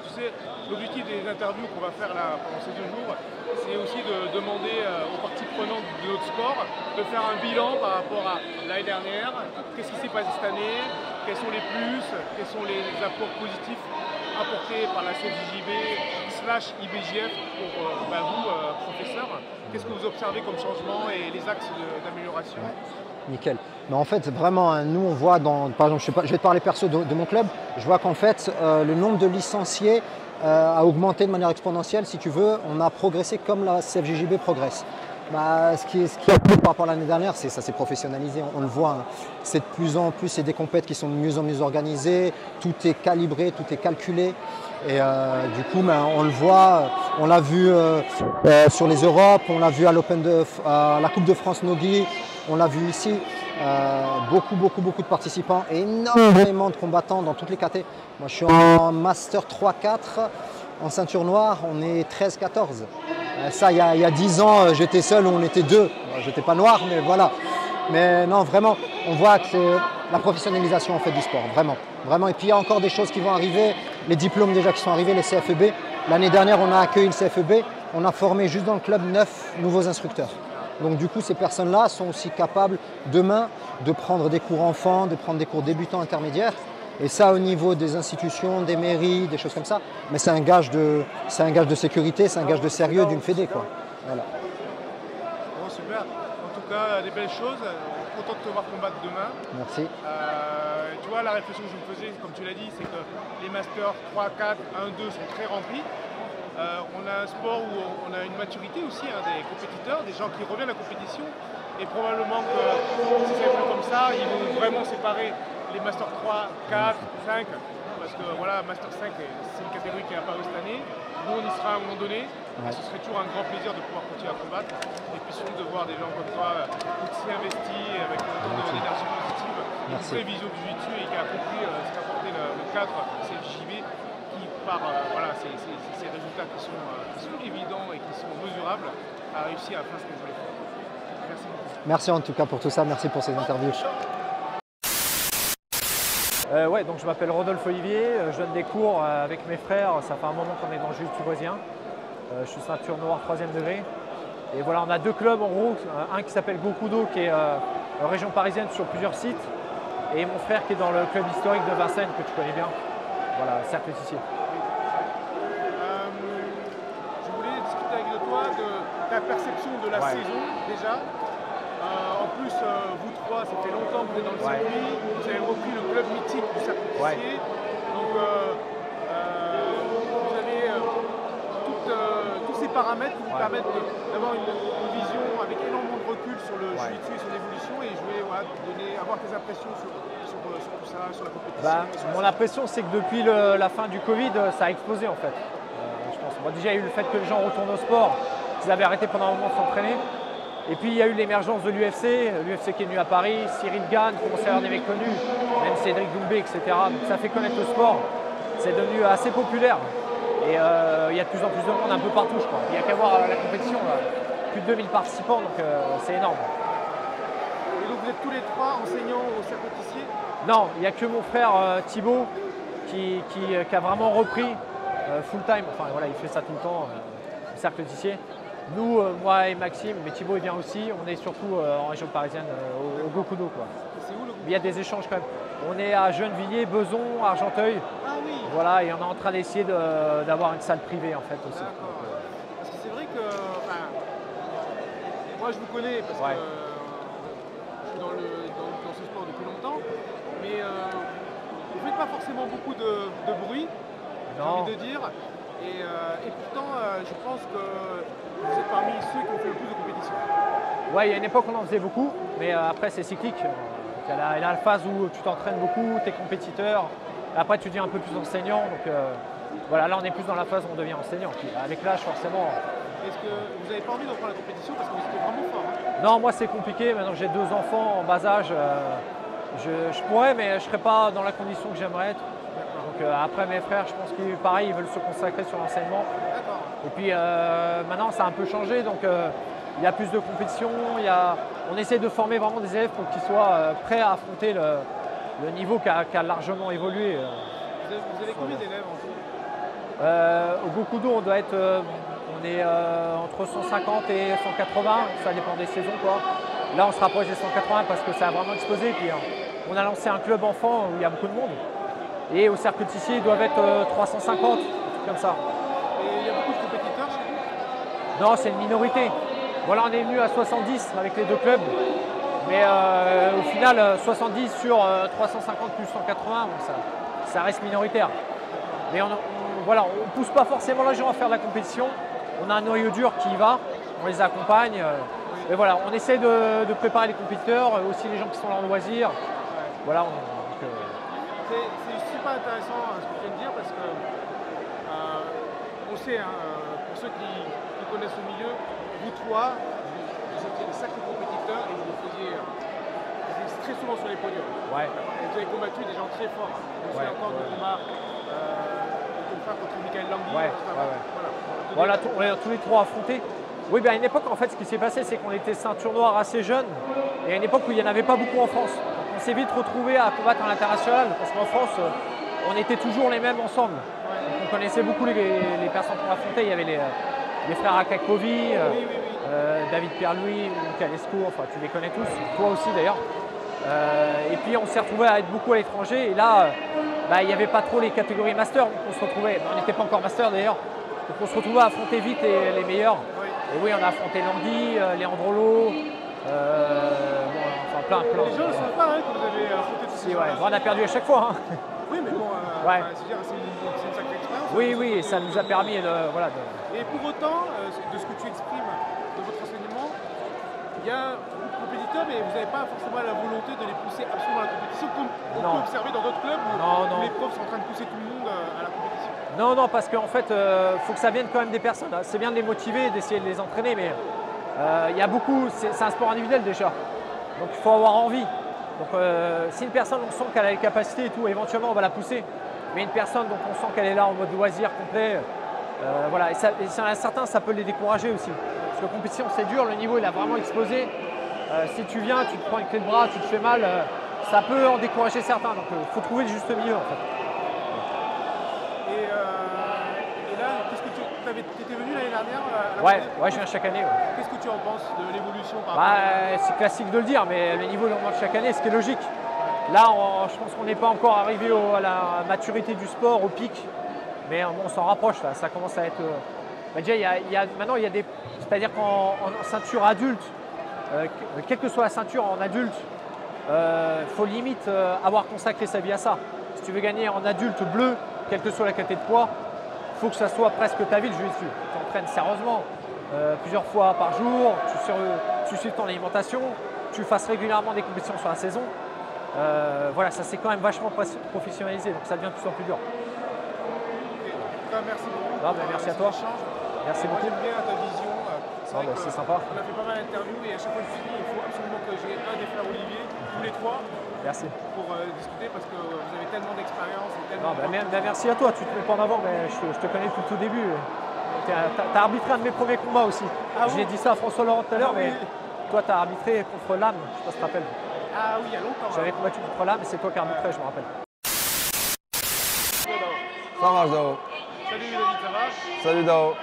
tu sais, l'objectif des interviews qu'on va faire là pendant ces 2 jours, c'est aussi de demander aux parties prenantes de notre sport de faire un bilan par rapport à l'année dernière. Qu'est-ce qui s'est passé cette année? Quels sont les plus? Quels sont les apports positifs apportés par la CFJB/IBJF pour vous, professeur? Qu'est-ce que vous observez comme changement et les axes d'amélioration? Nickel. Mais en fait, vraiment, nous, on voit par exemple, je vais te parler perso de mon club, je vois qu'en fait, le nombre de licenciés a augmenté de manière exponentielle, si tu veux. On a progressé comme la CFJJB progresse. Ce qui a plu par rapport à l'année dernière, ça s'est professionnalisé, on le voit. Hein. C'est de plus en plus, c'est des compètes qui sont de mieux en mieux organisées, tout est calibré, tout est calculé. Et du coup, on le voit, on l'a vu sur les Europes, on l'a vu à la Coupe de France Nogi, on l'a vu ici. Beaucoup de participants, énormément de combattants dans toutes les catégories. Moi, je suis en Master 3-4, en ceinture noire, on est 13-14. Ça, il y a 10 ans, j'étais seul, on était 2. J'étais pas noir, mais voilà. Mais non, vraiment, on voit que c'est la professionnalisation en fait du sport, vraiment. Et puis il y a encore des choses qui vont arriver, les diplômes déjà qui sont arrivés, les CFEB. L'année dernière, on a accueilli le CFEB, on a formé juste dans le club 9 nouveaux instructeurs. Donc du coup, ces personnes-là sont aussi capables demain de prendre des cours enfants, de prendre des cours débutants intermédiaires. Et ça, au niveau des institutions, des mairies, des choses comme ça, mais c'est un gage de sécurité, c'est un gage de sérieux d'une fédé, quoi. Voilà. Bon, super. En tout cas, des belles choses. Content de te voir combattre demain. Merci. Tu vois, la réflexion que je me faisais, comme tu l'as dit, c'est que les Masters 3, 4, 1, 2 sont très remplis. On a un sport où on a une maturité aussi des compétiteurs, des gens qui reviennent à la compétition. Et probablement que si ça évolue comme ça, ils vont vraiment séparer les Master 3, 4, 5. Parce que voilà, Master 5, c'est une catégorie qui est apparue cette année. Nous, on y sera à un moment donné. Ce serait toujours un grand plaisir de pouvoir continuer à combattre. Et puis surtout de voir des gens comme toi, aussi investis, avec autant d'énergie positive, une vraie vision du jiu-jitsu et qui a compris ce qu'a apporté le cadre CFJB, qui par ces résultats qui sont évidents et qui sont mesurables, a réussi à faire ce qu'on voulait faire. Merci beaucoup. Merci en tout cas pour tout ça, merci pour ces interviews. Ouais, donc je m'appelle Rodolphe Olivier, je donne des cours avec mes frères, ça fait un moment qu'on est dans le jiu-jitsu brésilien. Je suis ceinture noire 3e degré. Et voilà, on a 2 clubs en gros, un qui s'appelle Gokudo qui est région parisienne sur plusieurs sites, et mon frère qui est dans le club historique de Vincennes que tu connais bien. Voilà, cercle ici. Je voulais discuter avec toi de ta perception de la saison déjà. En plus, vous trois, ça fait longtemps que vous êtes dans le circuit, vous avez repris le club mythique du cercle ici. Donc vous avez tous ces paramètres qui vous permettent d'avoir une vision avec énormément de recul sur le jiu-jitsu et son évolution. Et je voulais avoir tes impressions sur tout ça, sur la compétition. Mon impression, c'est que depuis la fin du Covid, ça a explosé en fait. Je pense. Bon, déjà, il y a eu le fait que les gens retournent au sport, qu'ils avaient arrêté pendant un moment de s'entraîner. Et puis il y a eu l'émergence de l'UFC qui est venu à Paris, Cyril Gane, commençait à avoir des mecs connus, même Cédric Doumbé, etc. Donc ça fait connaître le sport, c'est devenu assez populaire. Et il y a de plus en plus de monde un peu partout, je crois. Il n'y a qu'à voir la compétition, là. Plus de 2000 participants, donc c'est énorme. Et donc vous êtes tous les 3 enseignants au cercle tissier? Non, il n'y a que mon frère Thibaut qui a vraiment repris full time, enfin voilà, il fait ça tout le temps, au cercle tissier. Nous, moi et Maxime, mais Thibaut il vient aussi, on est surtout en région parisienne, au Gokudo. C'est où le Gokudo? Il y a des échanges quand même. On est à Gennevilliers, Beson, Argenteuil. Ah oui. Voilà, et on est en train d'essayer d'avoir une salle privée en fait aussi. D'accord. Parce que c'est vrai que, moi je vous connais parce que je suis dans ce sport depuis longtemps, mais vous ne faites pas forcément beaucoup de bruit, j'ai envie de dire. Et pourtant, je pense que vous êtes parmi ceux qui ont fait le plus de compétitions. Ouais, il y a une époque on en faisait beaucoup, mais après c'est cyclique. Il y a la phase où tu t'entraînes beaucoup, tu es compétiteur, après tu deviens un peu plus enseignant. Donc voilà, là on est plus dans la phase où on devient enseignant. Puis, avec l'âge forcément. Est-ce que vous n'avez pas envie de reprendre la compétition parce que vous étiez vraiment fort Non, moi c'est compliqué, maintenant j'ai 2 enfants en bas âge. Je pourrais, mais je ne serais pas dans la condition que j'aimerais être. Donc après mes frères, je pense qu'ils pareil, ils veulent se consacrer sur l'enseignement. Et puis maintenant ça a un peu changé, donc il y a plus de compétition, on essaie de former vraiment des élèves pour qu'ils soient prêts à affronter le niveau qui a largement évolué. Vous avez combien d'élèves en tout? Au Gokudo, on est entre 150 et 180, ça dépend des saisons quoi. Là on se rapproche des 180 parce que ça a vraiment explosé. Puis on a lancé un club enfant où il y a beaucoup de monde. Et au cercle tissier, ils doivent être 350, comme ça. Et il y a beaucoup de compétiteurs chez vous? Non, c'est une minorité. Voilà, on est venu à 70 avec les 2 clubs. Mais au final, 70 sur 350 plus 180, bon, ça reste minoritaire. Mais on ne pousse pas forcément les gens à faire de la compétition. On a un noyau dur qui y va, on les accompagne. Et voilà, on essaie de préparer les compétiteurs, aussi les gens qui sont là en loisir. Voilà, c'est super intéressant ce que tu viens de dire parce que on sait, pour ceux qui connaissent le milieu, vous trois, vous étiez des sacrés compétiteurs et vous faisiez très souvent sur les podiums. Ouais. Et vous avez combattu des gens très forts. Vous savez encore de combat contre Michael Langui. Voilà, on a tous les 3 affrontés. Oui, bien à une époque, en fait, ce qui s'est passé, c'est qu'on était ceinture noire assez jeune. Et à une époque où il n'y en avait pas beaucoup en France. On s'est vite retrouvés à combattre à l'international parce qu'en France, on était toujours les mêmes ensemble. Donc, on connaissait beaucoup les personnes qu'on affrontait. Il y avait les frères Akakovi, David Pierre-Louis, Calesco, enfin tu les connais tous, toi aussi d'ailleurs. Et puis on s'est retrouvés à être beaucoup à l'étranger et là, il n'y avait pas trop les catégories master, donc on se retrouvait, on n'était pas encore master d'ailleurs, donc on se retrouvait à affronter vite les meilleurs. Et oui, on a affronté Langui, Leandrolo, enfin plein. Les gens ne savent pas que vous avez affronté tous ces gens-là. On a perdu à chaque fois. Hein. Oui, mais bon, c'est une sacrée expérience. Oui, et ça nous a permis de... Et pour autant, de ce que tu exprimes de votre enseignement, il y a beaucoup de compétiteurs, mais vous n'avez pas forcément la volonté de les pousser absolument à la compétition, comme on Non. peut observer dans d'autres clubs où Non. les profs sont en train de pousser tout le monde à la compétition. Non, parce qu'en fait, faut que ça vienne quand même des personnes. C'est bien de les motiver, d'essayer de les entraîner, mais il y a beaucoup, c'est un sport individuel déjà. Donc il faut avoir envie. Donc si une personne, on sent qu'elle a les capacités et tout, éventuellement on va la pousser. Mais une personne, donc on sent qu'elle est là en mode loisir complet, voilà. Et s'il y en a certains, ça peut les décourager aussi. Parce que la compétition, c'est dur, le niveau il a vraiment explosé. Si tu viens, tu te prends une clé de bras, tu te fais mal, ça peut en décourager certains. Donc il faut trouver le juste milieu en fait. Et là, qu'est-ce que tu étais venu l'année dernière à la Ouais, compétition je viens chaque année. Ouais. Qu'est-ce que tu en penses de l'évolution par rapport à C'est classique de le dire, mais le niveau il augmente chaque année, ce qui est logique. Là, je pense qu'on n'est pas encore arrivé à la maturité du sport, au pic, mais on s'en rapproche là. Ça commence à être. Déjà, maintenant, il y a des. C'est-à-dire qu'en ceinture adulte, quelle que soit la ceinture en adulte, faut limite avoir consacré sa vie à ça. Si tu veux gagner en adulte bleu, quelle que soit la qualité de poids, il faut que ça soit presque ta vie le jiu-jitsu. Tu t'entraînes sérieusement, plusieurs fois par jour, tu suives ton alimentation, tu fasses régulièrement des compétitions sur la saison. Voilà, ça c'est quand même vachement professionnalisé, donc ça devient de plus en plus dur. Merci beaucoup. Merci à toi. Merci beaucoup. J'aime bien ta vision. C'est sympa. On a fait pas mal d'interviews et à chaque fois que je finis, il faut absolument que j'ai un des frères Olivier, tous les trois. Merci. Pour discuter parce que vous avez tellement d'expérience. Merci à toi, tu te mets pas en avant, mais je te connais depuis le tout début. Tu as arbitré un de mes premiers combats aussi. J'ai dit ça à François Laurent tout à l'heure, mais toi tu as arbitré contre l'âme, je sais pas si tu te rappelles. Ah oui, il y a longtemps. J'avais combattu contre l'âme et c'est toi qui arbitrais, je me rappelle. Ça marche, Dao. Salut David, ça va? Salut, Dao.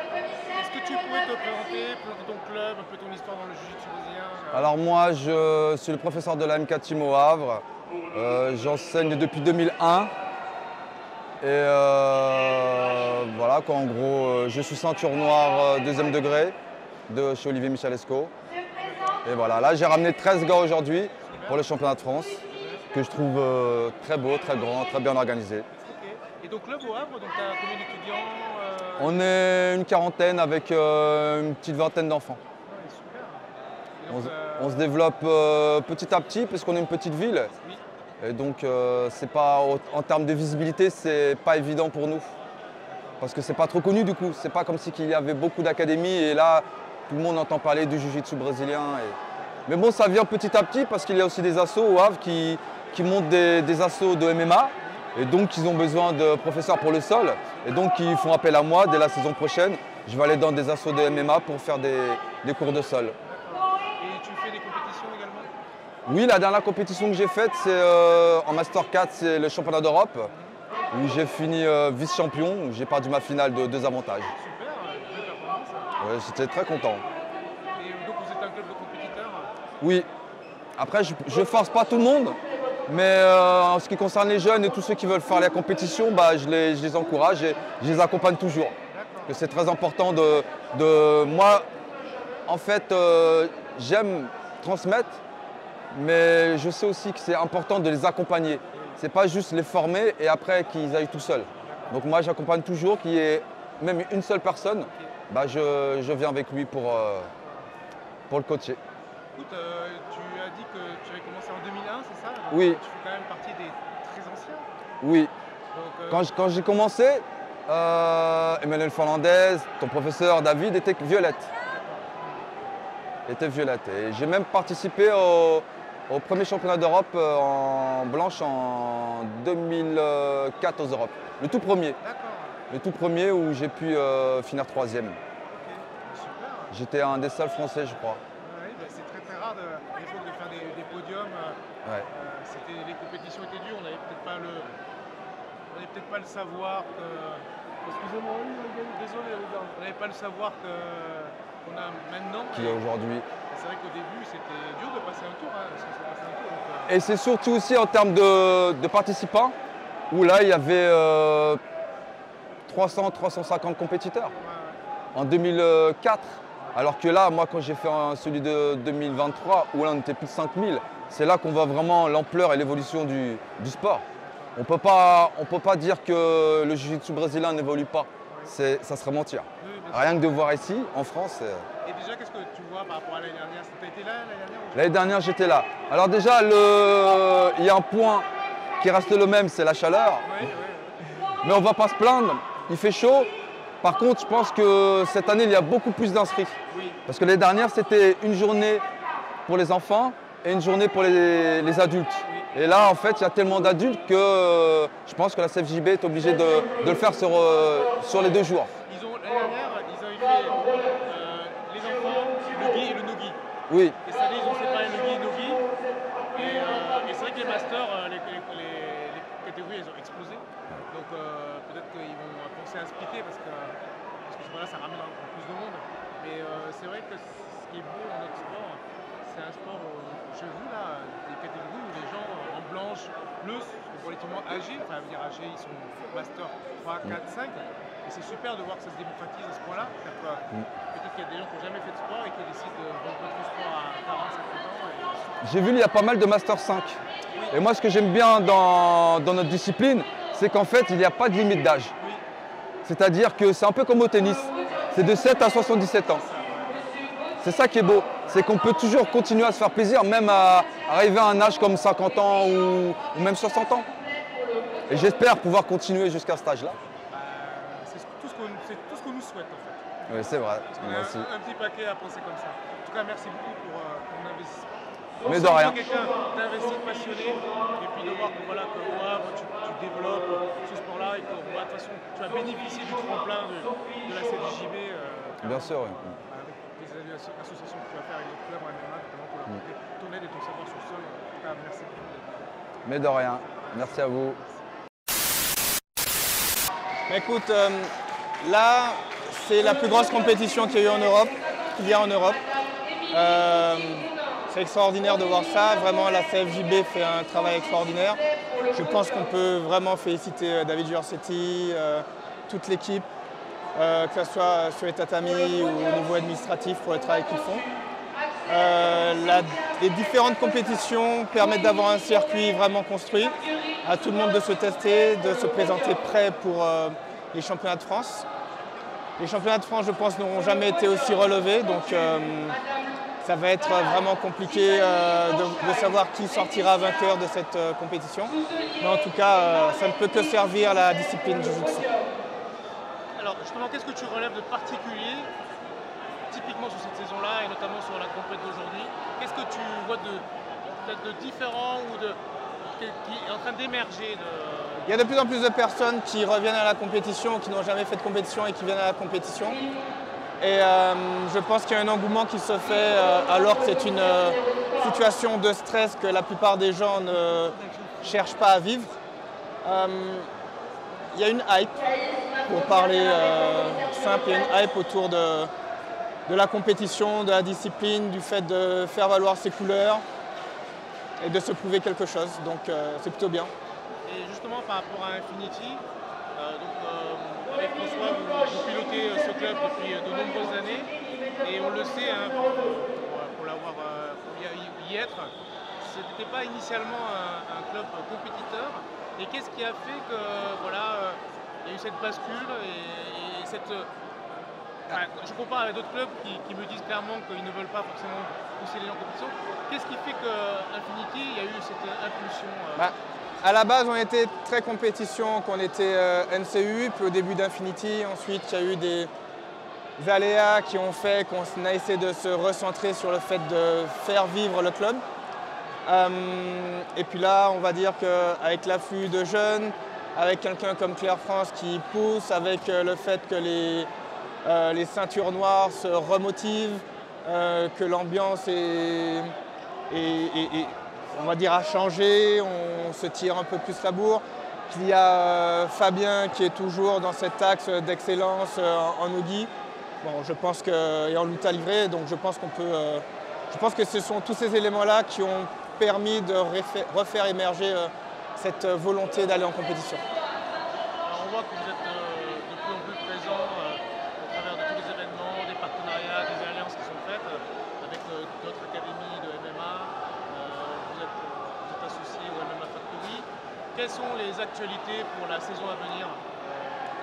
Est-ce que tu pourrais te présenter ton club, un peu ton histoire dans le jiu-jitsu brésilien? Alors moi, je suis le professeur de la MK Team au Havre. J'enseigne depuis 2001. Et voilà, quoi, en gros, je suis ceinture noire deuxième degré chez Olivier Michalesco. Et voilà, là j'ai ramené 13 gars aujourd'hui pour le championnat de France, que je trouve très beau, très grand, très bien organisé. Et donc club au Havre, donc tu as combien d'étudiants? On est une quarantaine avec une petite vingtaine d'enfants. On se développe petit à petit parce qu'on est une petite ville. Et donc c'est pas, en termes de visibilité, c'est pas évident pour nous. Parce que c'est pas trop connu du coup. C'est pas comme si il y avait beaucoup d'académies et là tout le monde entend parler du jiu-jitsu brésilien. Mais bon, ça vient petit à petit parce qu'il y a aussi des assos au Havre qui montent des assos de MMA. Et donc, ils ont besoin de professeurs pour le sol. Et donc, ils font appel à moi dès la saison prochaine. Je vais aller dans des assos de MMA pour faire des cours de sol. Et tu fais des compétitions également? Oui, la dernière compétition que j'ai faite, c'est en Master 4, c'est le championnat d'Europe, où j'ai fini vice-champion, où j'ai perdu ma finale de 2 avantages. Super, belle performance. Ouais, j'étais très content. Et donc, vous êtes un club de compétiteurs? Oui. Après, je ne force pas tout le monde. Mais en ce qui concerne les jeunes et tous ceux qui veulent faire la compétition, je les encourage et je les accompagne toujours. Que c'est très important Moi, en fait, j'aime transmettre, mais je sais aussi que c'est important de les accompagner. Ce n'est pas juste les former et après qu'ils aillent tout seuls. Donc moi, j'accompagne toujours, qu'il y ait même une seule personne, je viens avec lui pour le coacher. Écoute, tu as dit que tu avais commencé en 2001, c'est ça? Donc, oui. Tu fais quand même partie des très anciens? Oui. Donc, quand j'ai commencé, Emmanuel Fernandez, ton professeur David était violette. Et j'ai même participé au premier championnat d'Europe en blanche en 2004 aux Europes. Le tout premier. Le tout premier où j'ai pu finir 3e. J'étais un des seuls Français, je crois. C'est très rare à l'époque de faire des podiums. Les compétitions étaient dures, on n'avait peut-être pas le savoir que. Excusez-moi, désolé, on n'avait pas le savoir qu'on a maintenant. Qui est aujourd'hui. C'est vrai qu'au début c'était dur de passer un tour, parce que c'est passé un tour. Donc, Et c'est surtout aussi en termes de participants, où là il y avait 300-350 compétiteurs en 2004. Alors que là, moi, quand j'ai fait celui de 2023, où là, on était plus de 5000, c'est là qu'on voit vraiment l'ampleur et l'évolution du sport. On peut pas dire que le jiu-jitsu brésilien n'évolue pas. Ça serait mentir. Rien que de voir ici, en France. Et déjà, qu'est-ce que tu vois par rapport à l'année dernière? Tu as été là l'année dernière? L'année dernière, j'étais là. Alors déjà, il y a un point qui reste le même, c'est la chaleur. Mais on ne va pas se plaindre, il fait chaud. Par contre, je pense que cette année, il y a beaucoup plus d'inscrits. Parce que l'année dernière, c'était une journée pour les enfants et une journée pour les adultes. Et là, en fait, il y a tellement d'adultes que je pense que la CFJB est obligée de le faire sur les 2 jours. L'année dernière, ils avaient fait les enfants, le gi et le no-gi. Oui. Et cette année, ils ont séparé le gi et le no-gi. Et c'est vrai que les masters, les catégories, elles ont explosé. Donc peut-être qu'ils vont penser à splitter parce que voilà, ça ramène encore plus de monde. Mais c'est vrai que ce qui est beau dans notre sport, c'est un sport où j'ai vu là des catégories où les gens en blanche, bleu, sont relativement âgés. Enfin, dire âgés, ils sont master 3, 4, 5. Et c'est super de voir que ça se démocratise à ce point-là. Peut-être qu'il y a des gens qui n'ont jamais fait de sport et qui décident de reprendre le sport à 40, 50 ans. J'ai vu, il y a pas mal de Master 5. Et moi, ce que j'aime bien dans notre discipline, c'est qu'en fait, il n'y a pas de limite d'âge. C'est-à-dire que c'est un peu comme au tennis. C'est de 7 à 77 ans. C'est ça qui est beau. C'est qu'on peut toujours continuer à se faire plaisir, même à arriver à un âge comme 50 ans ou même 60 ans. Et j'espère pouvoir continuer jusqu'à cet âge-là. C'est tout ce qu'on nous souhaite en fait. Oui, c'est vrai. On a un petit paquet à penser comme ça. En tout cas, merci beaucoup pour ton investissement. Mais de rien. Quelqu'un d'investi, passionné, et puis de voir que, voilà, tu développes ce sport-là et que de toute façon tu as bénéficié du tremplin de la CFJB. Bien sûr, oui. Avec les associations que tu vas faire avec les clubs en MMA, notamment pour leur apporter ton aide et ton savoir sur le sol. En tout cas, merci beaucoup. Mais de rien. Merci à vous. Écoute, là, c'est la plus grosse compétition qu'il y a eu en Europe, c'est extraordinaire de voir ça. Vraiment, la CFJB fait un travail extraordinaire. Je pense qu'on peut vraiment féliciter David Giorsetti, toute l'équipe, que ce soit sur les tatamis ou au niveau administratif pour le travail qu'ils font. Les différentes compétitions permettent d'avoir un circuit vraiment construit, à tout le monde de se tester, de se présenter prêt pour les championnats de France. Les championnats de France, je pense, n'auront jamais été aussi relevés, donc ça va être vraiment compliqué de savoir qui sortira vainqueur de cette compétition. Mais en tout cas, ça ne peut que servir la discipline Jiu-Jitsu. Alors justement, qu'est-ce que tu relèves de particulier, typiquement sur cette saison-là et notamment sur la compétition d'aujourd'hui? Qu'est-ce que tu vois peut-être de différent ou qui est en train d'émerger Il y a de plus en plus de personnes qui reviennent à la compétition, qui n'ont jamais fait de compétition et qui viennent à la compétition. Et je pense qu'il y a un engouement qui se fait alors que c'est une situation de stress que la plupart des gens ne cherchent pas à vivre. Il y a une hype, pour parler simple, il y a une hype autour de la compétition, de la discipline, du fait de faire valoir ses couleurs et de se prouver quelque chose. Donc c'est plutôt bien. Et justement par rapport à Infinity, avec François, vous pilotez ce club depuis de nombreuses années et on le sait, hein, pour y être, ce n'était pas initialement un club compétiteur. Et qu'est-ce qui a fait que voilà, il y a eu cette bascule et cette... je compare avec d'autres clubs qui me disent clairement qu'ils ne veulent pas forcément pousser les gens en compétition. Qu'est-ce qui fait qu'Infinity, il y a eu cette impulsion À la base, on était très compétition, qu'on était NCU, puis au début d'Infinity, ensuite il y a eu des aléas qui ont fait qu'on a essayé de se recentrer sur le fait de faire vivre le club. Et puis là, on va dire qu'avec l'afflux de jeunes, avec quelqu'un comme Claire France qui pousse, avec le fait que les ceintures noires se remotivent, que l'ambiance on va dire, a changé, on se tire un peu plus la bourre, qu'il y a Fabien qui est toujours dans cet axe d'excellence en Nogi. Bon, je pense et en lutte à livrer, donc je pense je pense que ce sont tous ces éléments-là qui ont permis de refaire émerger cette volonté d'aller en compétition. Alors on voit que vous êtes de plus en plus présent au travers de tous les événements, des partenariats, des alliances qui sont faites avec d'autres académies de MMA. Vous êtes associé au MMA Factory. Quelles sont les actualités pour la saison à venir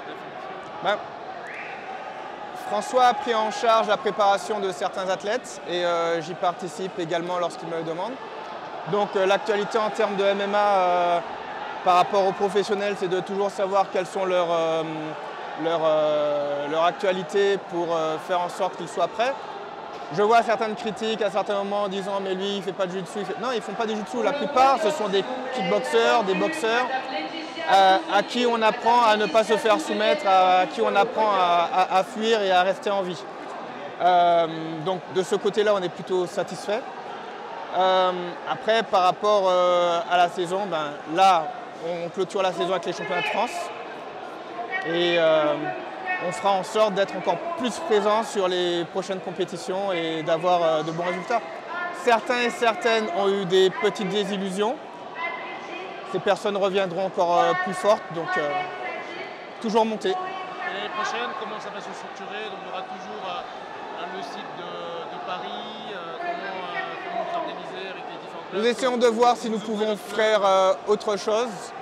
d'Infinity ? François a pris en charge la préparation de certains athlètes et j'y participe également lorsqu'il me le demande. Donc l'actualité en termes de MMA par rapport aux professionnels, c'est de toujours savoir quelles sont leurs actualités pour faire en sorte qu'ils soient prêts. Je vois certaines critiques à certains moments en disant mais lui il ne fait pas de jiu-jitsu. Non, ils ne font pas de jiu-jitsu. La plupart ce sont des kickboxers, des boxeurs à qui on apprend à ne pas se faire soumettre, à qui on apprend à fuir et à rester en vie. Donc de ce côté-là on est plutôt satisfait. Après par rapport à la saison, là on clôture la saison avec les championnats de France. Et on fera en sorte d'être encore plus présent sur les prochaines compétitions et d'avoir de bons résultats. Certains et certaines ont eu des petites désillusions. Ces personnes reviendront encore plus fortes, donc toujours monter. Et l'année prochaine, comment ça va se structurer? Donc, il y aura toujours le site de Paris. Comment vous organisez avec les différents clubs? Nous essayons de voir si nous pouvons faire autre chose.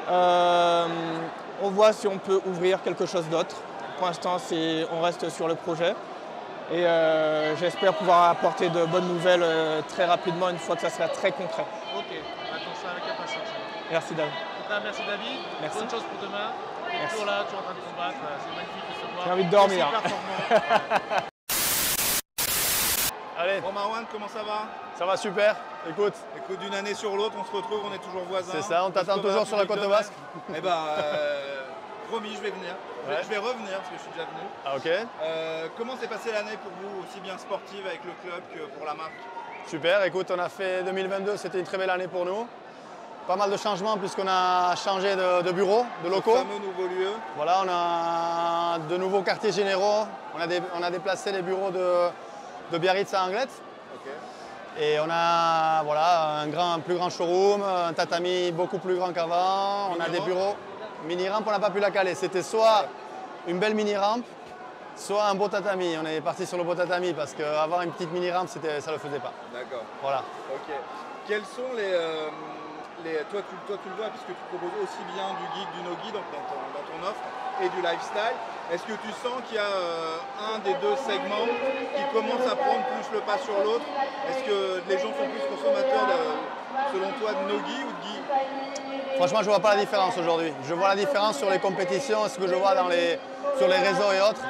On voit si on peut ouvrir quelque chose d'autre. Pour l'instant, on reste sur le projet. Et j'espère pouvoir apporter de bonnes nouvelles très rapidement une fois que ça sera très concret. Ok, on attend ça avec impatience. Merci David. En tout cas, merci David. Merci. Bonne chance pour demain. Merci. Toujours là, toujours en train de combattre. C'est magnifique de se voir. J'ai envie de dormir. Allez. Bon Marwan, comment ça va? Ça va super, écoute. Écoute, d'une année sur l'autre, on se retrouve, on est toujours voisins. C'est ça, on t'attend toujours sur la côte basque. Eh ben, promis, je vais venir. Ouais. Je vais revenir parce que je suis déjà venu. Ah ok. Comment s'est passée l'année pour vous, aussi bien sportive avec le club que pour la marque? Super, écoute, on a fait 2022, c'était une très belle année pour nous. Pas mal de changements puisqu'on a changé de bureau, de locaux. Le fameux nouveau lieu. Voilà, on a de nouveaux quartiers généraux. On a déplacé les bureaux de Biarritz à Anglet. Okay. Et on a voilà, un plus grand showroom, un tatami beaucoup plus grand qu'avant. On a des bureaux. Mini-rampe, on n'a pas pu la caler. C'était soit une belle mini-rampe, soit un beau tatami. On est parti sur le beau tatami parce qu'avoir une petite mini-rampe, ça ne le faisait pas. D'accord. Voilà. Ok. Quels sont toi, tu le vois puisque tu proposes aussi bien du geek, du no-gi dans ton offre et du lifestyle. Est-ce que tu sens qu'il y a un des deux segments qui commence à prendre plus le pas sur l'autre? Est-ce que les gens sont plus consommateurs, selon toi, de no-gi ou de gi? Franchement, je ne vois pas la différence aujourd'hui. Je vois la différence sur les compétitions, ce que je vois sur les réseaux et autres.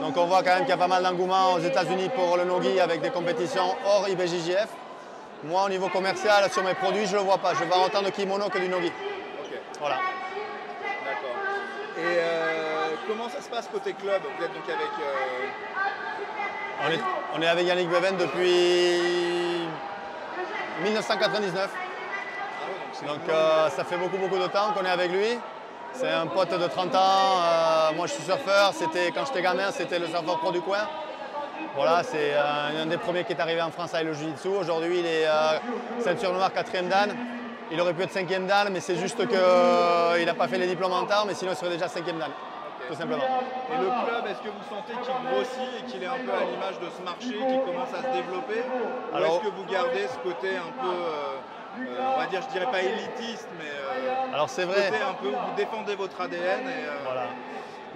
Donc on voit quand même qu'il y a pas mal d'engouement aux États-Unis pour le no-gi avec des compétitions hors IBJJF. Moi, au niveau commercial, sur mes produits, je ne le vois pas. Je vends autant de kimono que du no-gi. Ok. Voilà. D'accord. Et comment ça se passe côté club? Vous êtes donc avec... On est avec Yannick Beven depuis 1999. Ah ouais, donc ça fait beaucoup de temps qu'on est avec lui. C'est un pote de 30 ans. Moi, je suis surfeur. Quand j'étais gamin, c'était le surfeur pro du coin. Voilà, c'est un des premiers qui est arrivé en France avec le Jiu-Jitsu. Aujourd'hui, il est ceinture noire 4e dan. Il aurait pu être 5e dan, mais c'est juste qu'il n'a pas fait les diplômes en temps, mais sinon il serait déjà 5e dan, tout simplement. Et le club, est-ce que vous sentez qu'il grossit et qu'il est un peu à l'image de ce marché qui commence à se développer? Ou est-ce que vous gardez ce côté un peu, on va dire, je dirais pas élitiste, mais alors c'est vrai. Côté un peu où vous défendez votre ADN et, voilà.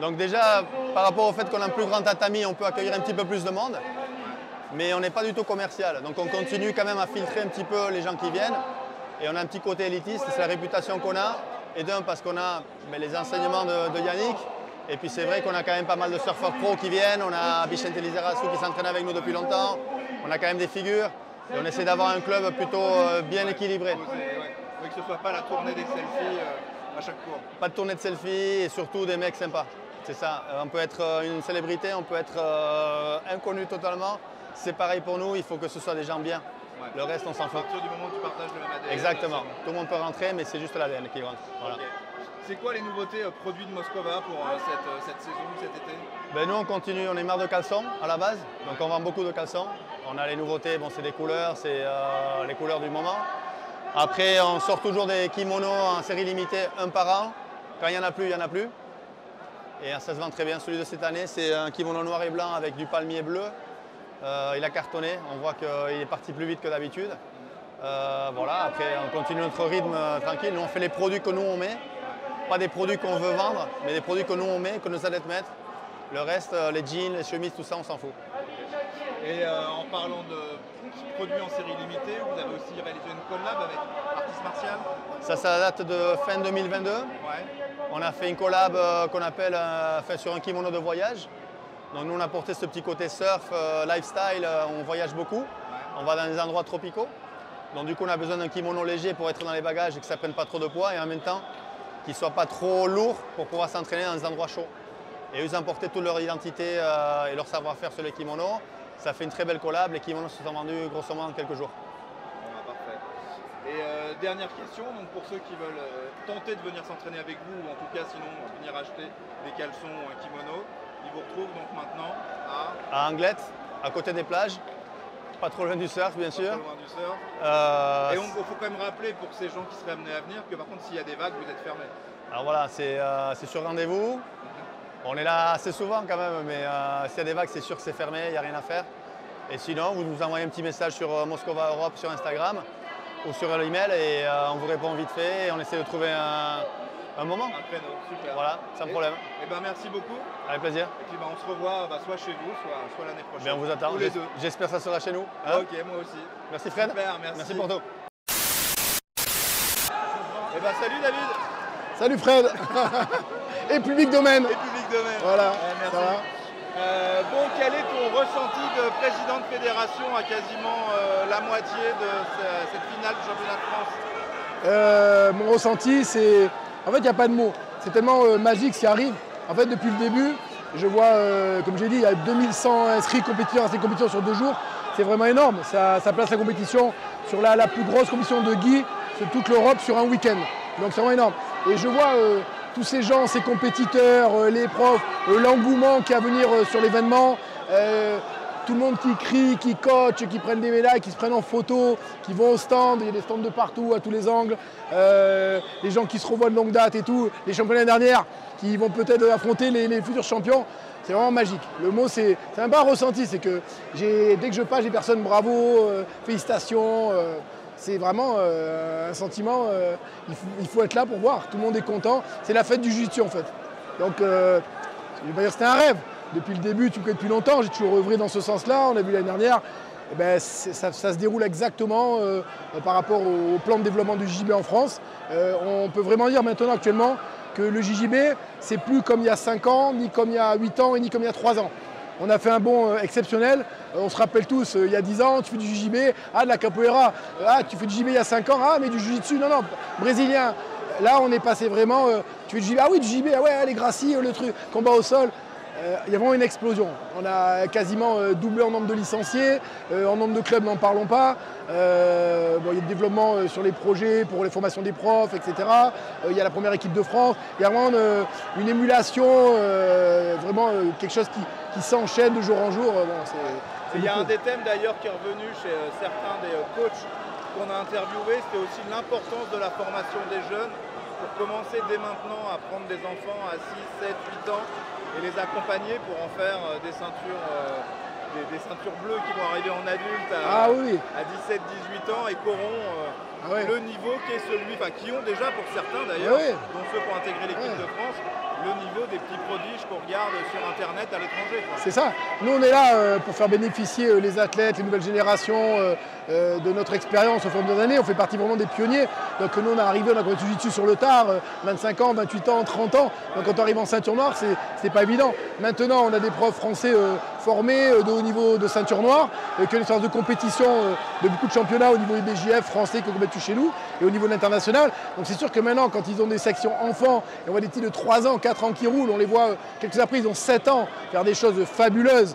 Donc déjà, par rapport au fait qu'on a un plus grand tatami, on peut accueillir un petit peu plus de monde, mais on n'est pas du tout commercial. Donc on continue quand même à filtrer un petit peu les gens qui viennent, et on a un petit côté élitiste, c'est la réputation qu'on a, et d'un parce qu'on a les enseignements de Yannick, et puis c'est vrai qu'on a quand même pas mal de surfeurs pros qui viennent, on a Vicente Lizarazu qui s'entraîne avec nous depuis longtemps, on a quand même des figures, et on essaie d'avoir un club plutôt bien équilibré. Oui, que ce ne soit pas la tournée des selfies à chaque cours. Pas de tournée de selfies, et surtout des mecs sympas. C'est ça, on peut être une célébrité, on peut être inconnu totalement. C'est pareil pour nous, il faut que ce soit des gens bien. Ouais. Le reste, on s'en fout. À partir du moment où tu partages le même ADN. Exactement. Tout le monde peut rentrer, mais c'est juste l'ADN qui rentre. Voilà. Okay. C'est quoi les nouveautés produits de Moscova pour cette saison, cet été? Nous, on continue, on est marre de caleçons à la base. Donc on vend beaucoup de caleçons. On a les nouveautés, bon, c'est des couleurs, c'est les couleurs du moment. Après, on sort toujours des kimonos en série limitée, un par an. Quand il n'y en a plus, il n'y en a plus. Et ça se vend très bien. Celui de cette année, c'est un kimono noir et blanc avec du palmier bleu. Il a cartonné, on voit qu'il est parti plus vite que d'habitude. Voilà, après on continue notre rythme tranquille. Nous on fait les produits que nous on met. Pas des produits qu'on veut vendre, mais des produits que nous on met, que nos athlètes mettent. Le reste, les jeans, les chemises, tout ça, on s'en fout. Et en parlant de produits en série limitée, vous avez aussi réalisé une collab avec Artis Martial. Ça date de fin 2022. Ouais. On a fait une collab qu'on appelle sur un kimono de voyage. Donc nous, on a porté ce petit côté surf, lifestyle, on voyage beaucoup. On va dans des endroits tropicaux. Donc du coup, on a besoin d'un kimono léger pour être dans les bagages et que ça ne prenne pas trop de poids et en même temps qu'il ne soit pas trop lourd pour pouvoir s'entraîner dans des endroits chauds. Et ils ont porté toute leur identité et leur savoir-faire sur les kimonos. Ça fait une très belle collab. Les kimonos se sont vendus grosso modo en quelques jours. Parfait. Et dernière question, donc pour ceux qui veulent tenter de venir s'entraîner avec vous, ou en tout cas sinon venir acheter des caleçons ou un kimono, ils vous retrouvent donc maintenant à Anglette, à côté des plages. Pas trop loin du surf, bien sûr. Pas trop loin du surf. Et il faut quand même rappeler pour ces gens qui seraient amenés à venir que par contre s'il y a des vagues, vous êtes fermés. Alors voilà, c'est sur rendez-vous. On est là assez souvent quand même, mais s'il y a des vagues, c'est sûr que c'est fermé, il n'y a rien à faire. Et sinon, vous nous envoyez un petit message sur Moscova Europe sur Instagram ou sur l'email et on vous répond vite fait et on essaie de trouver un moment. Un créneau, super. Voilà, sans problème. Et ben merci beaucoup. Avec plaisir. Et puis on se revoit soit chez vous, soit l'année prochaine. Bien, on vous attend. Tous les deux. J'espère que ça sera chez nous. Hein? Ok, moi aussi. Merci Fred. Super, merci. Merci pour tout. Et ben salut David. Salut Fred. Et Public Domaine. Et Public Domaine. Voilà. Merci. Ça va. Bon, quel est ton ressenti de président de fédération à quasiment la moitié de cette finale du championnat de France? Mon ressenti, c'est... En fait, il n'y a pas de mots. C'est tellement magique ce qui arrive. En fait, depuis le début, je vois, comme j'ai dit, il y a 2100 inscrits compétiteurs à ces compétitions sur 2 jours. C'est vraiment énorme. Ça place la compétition sur la plus grosse compétition de gi sur toute l'Europe sur un week-end. Donc c'est vraiment énorme. Et je vois tous ces gens, ces compétiteurs, les profs, l'engouement qu'il y a à venir sur l'événement. Tout le monde qui crie, qui coach, qui prennent des médailles, qui se prennent en photo, qui vont au stand. Il y a des stands de partout, à tous les angles. Les gens qui se revoient de longue date et tout. Les championnats dernière qui vont peut-être affronter les futurs champions. C'est vraiment magique. Le mot, c'est même pas un ressenti. C'est que dès que je passe, j'ai personne bravo, félicitations. C'est vraiment un sentiment. Il faut être là pour voir. Tout le monde est content. C'est la fête du jiu-jitsu en fait. Donc, je vais pas dire que c'était un rêve. Depuis le début, tu me connais depuis longtemps, j'ai toujours œuvré dans ce sens-là. On a vu l'année dernière, eh ben, ça se déroule exactement par rapport au plan de développement du JJB en France. On peut vraiment dire maintenant, actuellement, que le JJB, c'est plus comme il y a 5 ans, ni comme il y a 8 ans, et ni comme il y a 3 ans. On a fait un bond exceptionnel. On se rappelle tous, il y a 10 ans, tu fais du JJB, de la capoeira. Tu fais du JJB il y a 5 ans, mais du jiu-jitsu, non, brésilien. Là, on est passé vraiment, tu fais du JJB, oui, du JJB, ouais, les Gracies, le truc, combat au sol. Il y a vraiment une explosion. On a quasiment doublé en nombre de licenciés, en nombre de clubs, n'en parlons pas. Il y a le développement sur les projets pour les formations des profs, etc. Il y a la première équipe de France. Il y a vraiment une émulation, vraiment quelque chose qui s'enchaîne de jour en jour. Il y a un des thèmes d'ailleurs qui est revenu chez certains des coachs qu'on a interviewés, c'était aussi l'importance de la formation des jeunes pour commencer dès maintenant à prendre des enfants à 6, 7, 8 ans et les accompagner pour en faire des ceintures bleues qui vont arriver en adulte à 17, 18 ans et qu'auront le niveau qui est celui, qui ont déjà pour certains d'ailleurs, dont ceux qui ont intégré l'équipe de France, le niveau des petits prodiges qu'on regarde sur internet à l'étranger. C'est ça. Nous on est là pour faire bénéficier les athlètes, les nouvelles générations de notre expérience au fur et à mesure des années. On fait partie vraiment des pionniers. Donc nous on est arrivé, on a commencé jiu-jitsu sur le tard, 25 ans, 28 ans, 30 ans. Donc quand on arrive en ceinture noire, c'est pas évident. Maintenant on a des profs français formés de haut niveau de ceinture noire, qui ont une sorte de compétition de beaucoup de championnats au niveau IBJF français qui combattent chez nous et au niveau de l'international. Donc c'est sûr que maintenant quand ils ont des sections enfants, et on voit des petits de 3 ans, 4 ans qui roulent, on les voit quelques après ils ont 7 ans faire des choses fabuleuses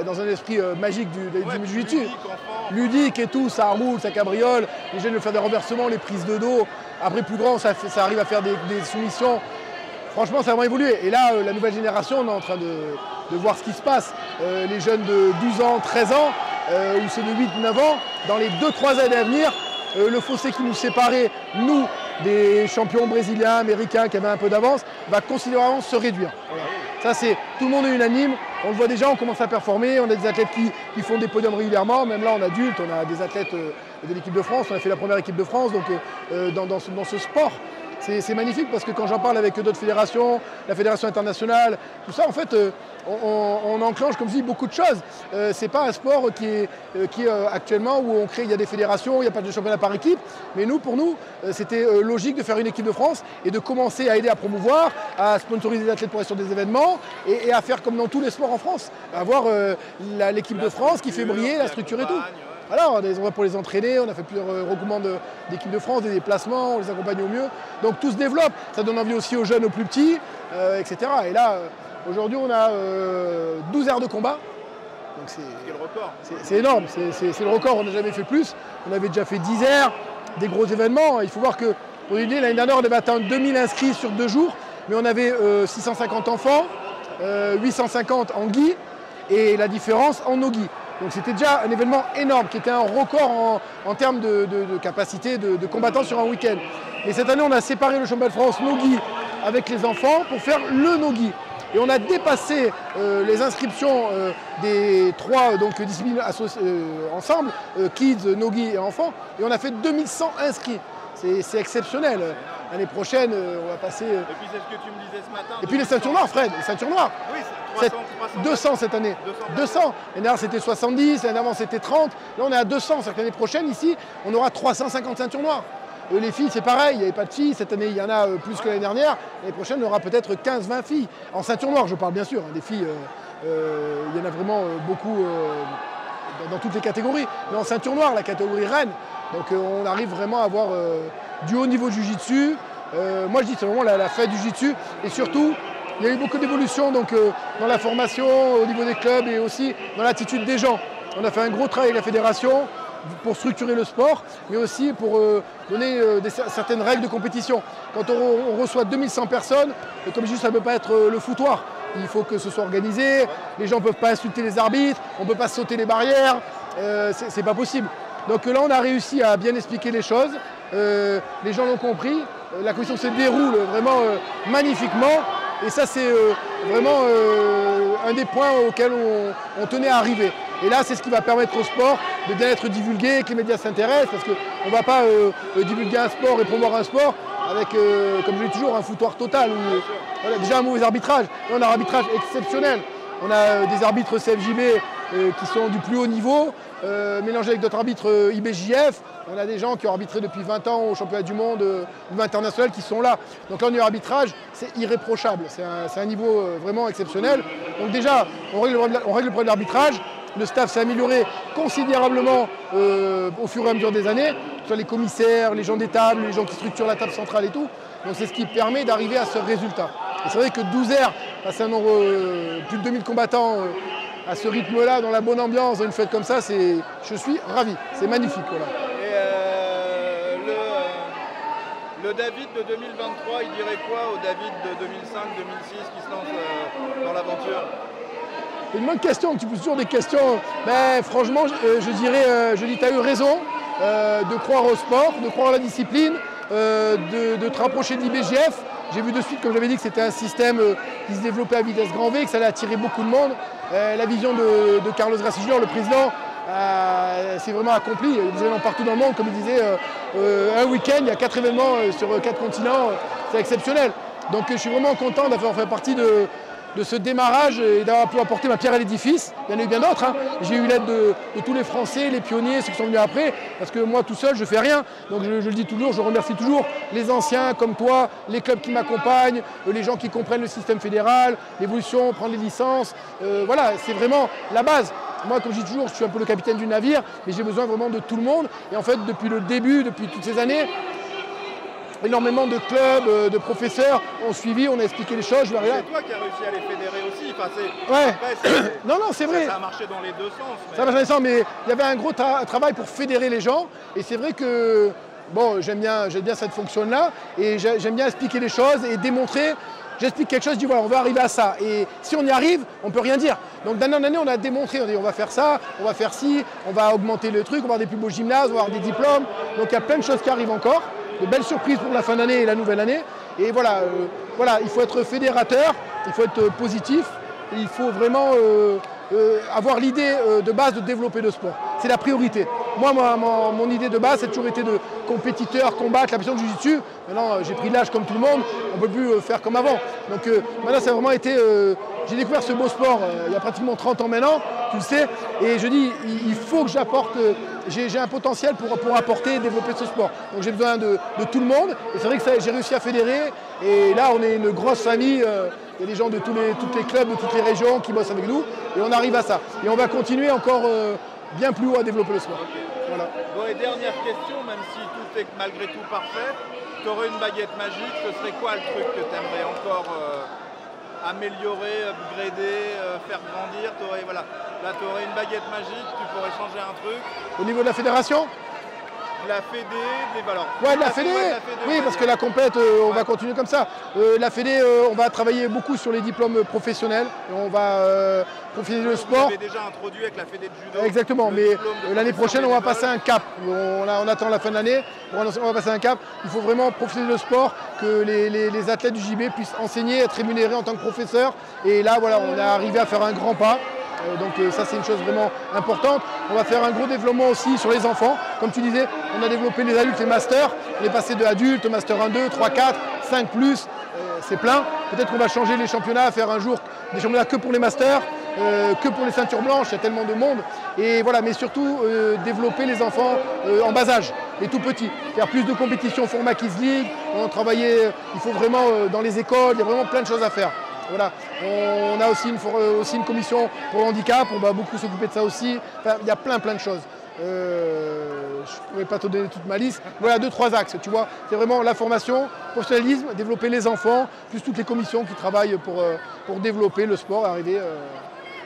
dans un esprit magique du jiu-jitsu. Ludique et tout, ça roule, ça cabriole, les jeunes veulent faire des renversements, les prises de dos. Après plus grand, ça arrive à faire des soumissions. Franchement, ça a vraiment évolué. Et là, la nouvelle génération, on est en train de voir ce qui se passe. Les jeunes de 12 ans, 13 ans, ou ceux de 8, 9 ans, dans les 2-3 années à venir, le fossé qui nous séparait, nous, des champions brésiliens, américains qui avaient un peu d'avance, va considérablement se réduire. Voilà. Ça, c'est tout le monde est unanime. On le voit déjà, on commence à performer. On a des athlètes qui font des podiums régulièrement. Même là, en adulte, on a des athlètes de l'équipe de France. On a fait la première équipe de France. Donc, dans ce sport, c'est magnifique parce que quand j'en parle avec d'autres fédérations, la fédération internationale, tout ça, en fait, on enclenche, comme je dis, beaucoup de choses. C'est pas un sport qui est actuellement où il y a des fédérations, il n'y a pas de championnat par équipe, mais pour nous, c'était logique de faire une équipe de France et de commencer à aider à promouvoir, à sponsoriser les athlètes pour aller sur des événements et à faire comme dans tous les sports en France, avoir l'équipe de France qui fait briller la structure et tout. Alors, on a des endroits pour les entraîner, on a fait plusieurs regroupements d'équipes de France, des déplacements, on les accompagne au mieux. Donc tout se développe, ça donne envie aussi aux jeunes, aux plus petits, etc. Et là, aujourd'hui, on a 12 aires de combat. C'est le record. C'est énorme, c'est le record, on n'a jamais fait plus. On avait déjà fait 10 aires, des gros événements. Il faut voir que, pour une idée, l'année dernière, on avait atteint 2000 inscrits sur 2 jours, mais on avait 650 enfants, 850 en gi, et la différence en no-gi. Donc c'était déjà un événement énorme, qui était un record en termes de capacité de combattants sur un week-end. Et cette année, on a séparé le championnat de France no-gi avec les enfants pour faire le no-gi. Et on a dépassé les inscriptions des 3 disciplines ensemble, kids, no-gi et enfants, et on a fait 2100 inscrits. C'est exceptionnel. L'année prochaine, on va passer... Et puis c'est ce que tu me disais ce matin. Et puis les ceintures noires, Fred, les ceintures noires. Oui, 300, 200 cette année. 200. L'année dernière, c'était 70, l'année avant, c'était 30. Là, on est à 200. C'est-à-dire que l'année prochaine, ici, on aura 350 ceintures noires. Les filles, c'est pareil, il n'y avait pas de filles. Cette année, il y en a plus que l'année dernière. L'année prochaine, on aura peut-être 15-20 filles. En ceinture noire, je parle bien sûr. Des filles, il y en a vraiment beaucoup dans toutes les catégories. Mais en ceinture noire, la catégorie reine. Donc on arrive vraiment à avoir du haut niveau de jiu-jitsu. Moi je dis c'est vraiment la fête du jiu-jitsu. Et surtout, il y a eu beaucoup d'évolutions dans la formation, au niveau des clubs et aussi dans l'attitude des gens. On a fait un gros travail avec la fédération pour structurer le sport, mais aussi pour donner certaines règles de compétition. Quand on reçoit 2100 personnes, comme je dis, ça ne peut pas être le foutoir. Il faut que ce soit organisé, les gens ne peuvent pas insulter les arbitres, on ne peut pas sauter les barrières, c'est pas possible. Donc là, on a réussi à bien expliquer les choses, les gens l'ont compris, la compétition se déroule vraiment magnifiquement, et ça c'est vraiment un des points auxquels on tenait à arriver. Et là, c'est ce qui va permettre au sport de bien être divulgué, que les médias s'intéressent, parce qu'on ne va pas divulguer un sport et promouvoir un sport avec, comme je dis toujours, un foutoir total. Voilà, déjà un mauvais arbitrage. Là, on a un arbitrage exceptionnel. On a des arbitres CFJB qui sont du plus haut niveau, mélangés avec d'autres arbitres IBJF. On a des gens qui ont arbitré depuis 20 ans au championnat du monde, au niveau international, qui sont là. Donc là, au niveau arbitrage, c'est irréprochable. C'est un niveau vraiment exceptionnel. Donc déjà, on règle le problème de l'arbitrage. Le staff s'est amélioré considérablement au fur et à mesure des années, soit les commissaires, les gens des tables, les gens qui structurent la table centrale et tout. Donc c'est ce qui permet d'arriver à ce résultat. Et c'est vrai que 12 heures, passer un nombre, plus de 2000 combattants à ce rythme-là, dans la bonne ambiance, dans une fête comme ça, je suis ravi. C'est magnifique. Voilà. Et le David de 2023, il dirait quoi au David de 2005-2006 qui se lance dans l'aventure? C'est une bonne question, tu poses toujours des questions. Ben, franchement, je dis, tu as eu raison de croire au sport, de croire à la discipline, de te rapprocher de l'IBJF. J'ai vu de suite, comme j'avais dit, que c'était un système qui se développait à vitesse grand V, que ça allait attirer beaucoup de monde. La vision de Carlos Gracie Jr., le président, c'est vraiment accompli. Il y a des événements partout dans le monde, comme il disait, un week-end, il y a 4 événements sur 4 continents, c'est exceptionnel. Donc je suis vraiment content d'avoir fait partie de ce démarrage et d'avoir pu apporter ma pierre à l'édifice. Il y en a eu bien d'autres. Hein. J'ai eu l'aide de tous les Français, les pionniers, ceux qui sont venus après, parce que moi tout seul, je ne fais rien. Donc je le dis toujours, je remercie toujours les anciens comme toi, les clubs qui m'accompagnent, les gens qui comprennent le système fédéral, l'évolution, prendre les licences. Voilà, c'est vraiment la base. Moi, comme je dis toujours, je suis un peu le capitaine du navire, mais j'ai besoin vraiment de tout le monde. Et en fait, depuis le début, depuis toutes ces années, énormément de clubs, de professeurs ont suivi, on a expliqué les choses. C'est toi qui as réussi à les fédérer aussi. Enfin, ouais. Après, non, c'est vrai. Ça a marché dans les deux sens. Mais... Ça a marché dans les deux sens, mais il y avait un gros travail pour fédérer les gens. Et c'est vrai que bon, j'aime bien cette fonction-là. Et j'aime bien expliquer les choses et démontrer. J'explique quelque chose, je dis voilà, on va arriver à ça. Et si on y arrive, on ne peut rien dire. Donc d'année en année, on a démontré, on dit on va faire ça, on va faire ci, on va augmenter le truc, on va avoir des plus beaux gymnases, on va avoir des diplômes. Donc il y a plein de choses qui arrivent encore. De belles surprises pour la fin d'année et la nouvelle année. Et voilà, il faut être fédérateur, il faut être positif, il faut vraiment avoir l'idée de base de développer le sport. C'est la priorité. Moi, mon idée de base, c'est toujours été de compétiteur, combattre, la passion du jiu-jitsu. Maintenant, j'ai pris l'âge comme tout le monde, on ne peut plus faire comme avant. Donc maintenant, ça a vraiment été... j'ai découvert ce beau sport il y a pratiquement 30 ans maintenant, tu le sais, et je dis, il faut que j'apporte... j'ai un potentiel pour apporter et développer ce sport. Donc j'ai besoin de tout le monde, et c'est vrai que j'ai réussi à fédérer, et là, on est une grosse famille. Il y a des gens de tous les clubs, de toutes les régions qui bossent avec nous, et on arrive à ça. Et on va continuer encore bien plus haut à développer le sport. Voilà. Bon, et dernière question, même si tout est malgré tout parfait, tu aurais une baguette magique, ce serait quoi le truc que tu aimerais encore améliorer, upgrader, faire grandir? Voilà. Là, tu aurais une baguette magique, tu pourrais changer un truc. Au niveau de la fédération? La Fédé, alors. Ouais, de la Fédé, oui, parce que la compète, on va continuer comme ça. La Fédé, on va travailler beaucoup sur les diplômes professionnels. Et on va profiter le sport. Vous avez déjà introduit avec la Fédé de judo. Exactement, mais l'année prochaine, on va passer un cap. On attend la fin de l'année, on va passer un cap. Il faut vraiment profiter de sport, que les athlètes du JB puissent enseigner, être rémunérés en tant que professeurs. Et là, voilà, on est arrivé à faire un grand pas. Donc ça, c'est une chose vraiment importante. On va faire un gros développement aussi sur les enfants. Comme tu disais, on a développé les adultes, les masters. On est passé de adultes, master 1, 2, 3, 4, 5+. C'est plein. Peut-être qu'on va changer les championnats, faire un jour des championnats que pour les masters, que pour les ceintures blanches. Il y a tellement de monde. Et voilà, mais surtout développer les enfants en bas âge, les tout petits. Faire plus de compétitions format Kids League. On travailler, il faut vraiment dans les écoles, il y a vraiment plein de choses à faire. Voilà. On a aussi une commission pour le handicap, on va beaucoup s'occuper de ça aussi. Enfin, il y a plein de choses. Je ne pourrais pas te donner toute ma liste. Voilà, 2-3 axes, tu vois. C'est vraiment la formation, professionnalisme, développer les enfants, plus toutes les commissions qui travaillent pour développer le sport et arriver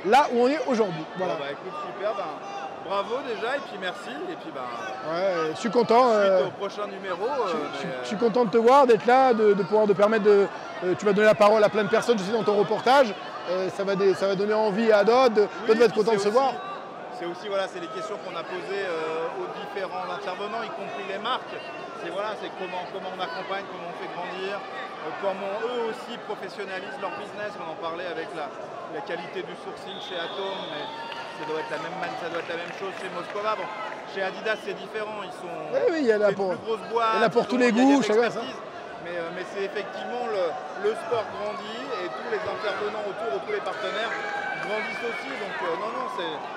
là où on est aujourd'hui. Voilà. Bon, écoute, super. Bravo déjà, et puis merci. Et puis, ouais, je suis content. Suite au prochain numéro. Je suis content de te voir, d'être là, de pouvoir te permettre de... tu vas donner la parole à plein de personnes, je sais, dans ton reportage. Ça va donner envie à d'autres vont être contents de se voir. C'est aussi, voilà, c'est les questions qu'on a posées aux différents intervenants, y compris les marques. C'est voilà, comment on accompagne, comment on fait grandir, comment eux aussi professionnalisent leur business. On en parlait avec la qualité du sourcing chez Atom, mais ça doit être la même chose chez Moscova. Bon, chez Adidas, c'est différent. Ils sont il y en a pour, plus grosses boîtes, il y en a pour tous les goûts, chacun ça. Mais c'est effectivement le sport grandit et tous les intervenants autour, tous les partenaires grandissent aussi. Donc non,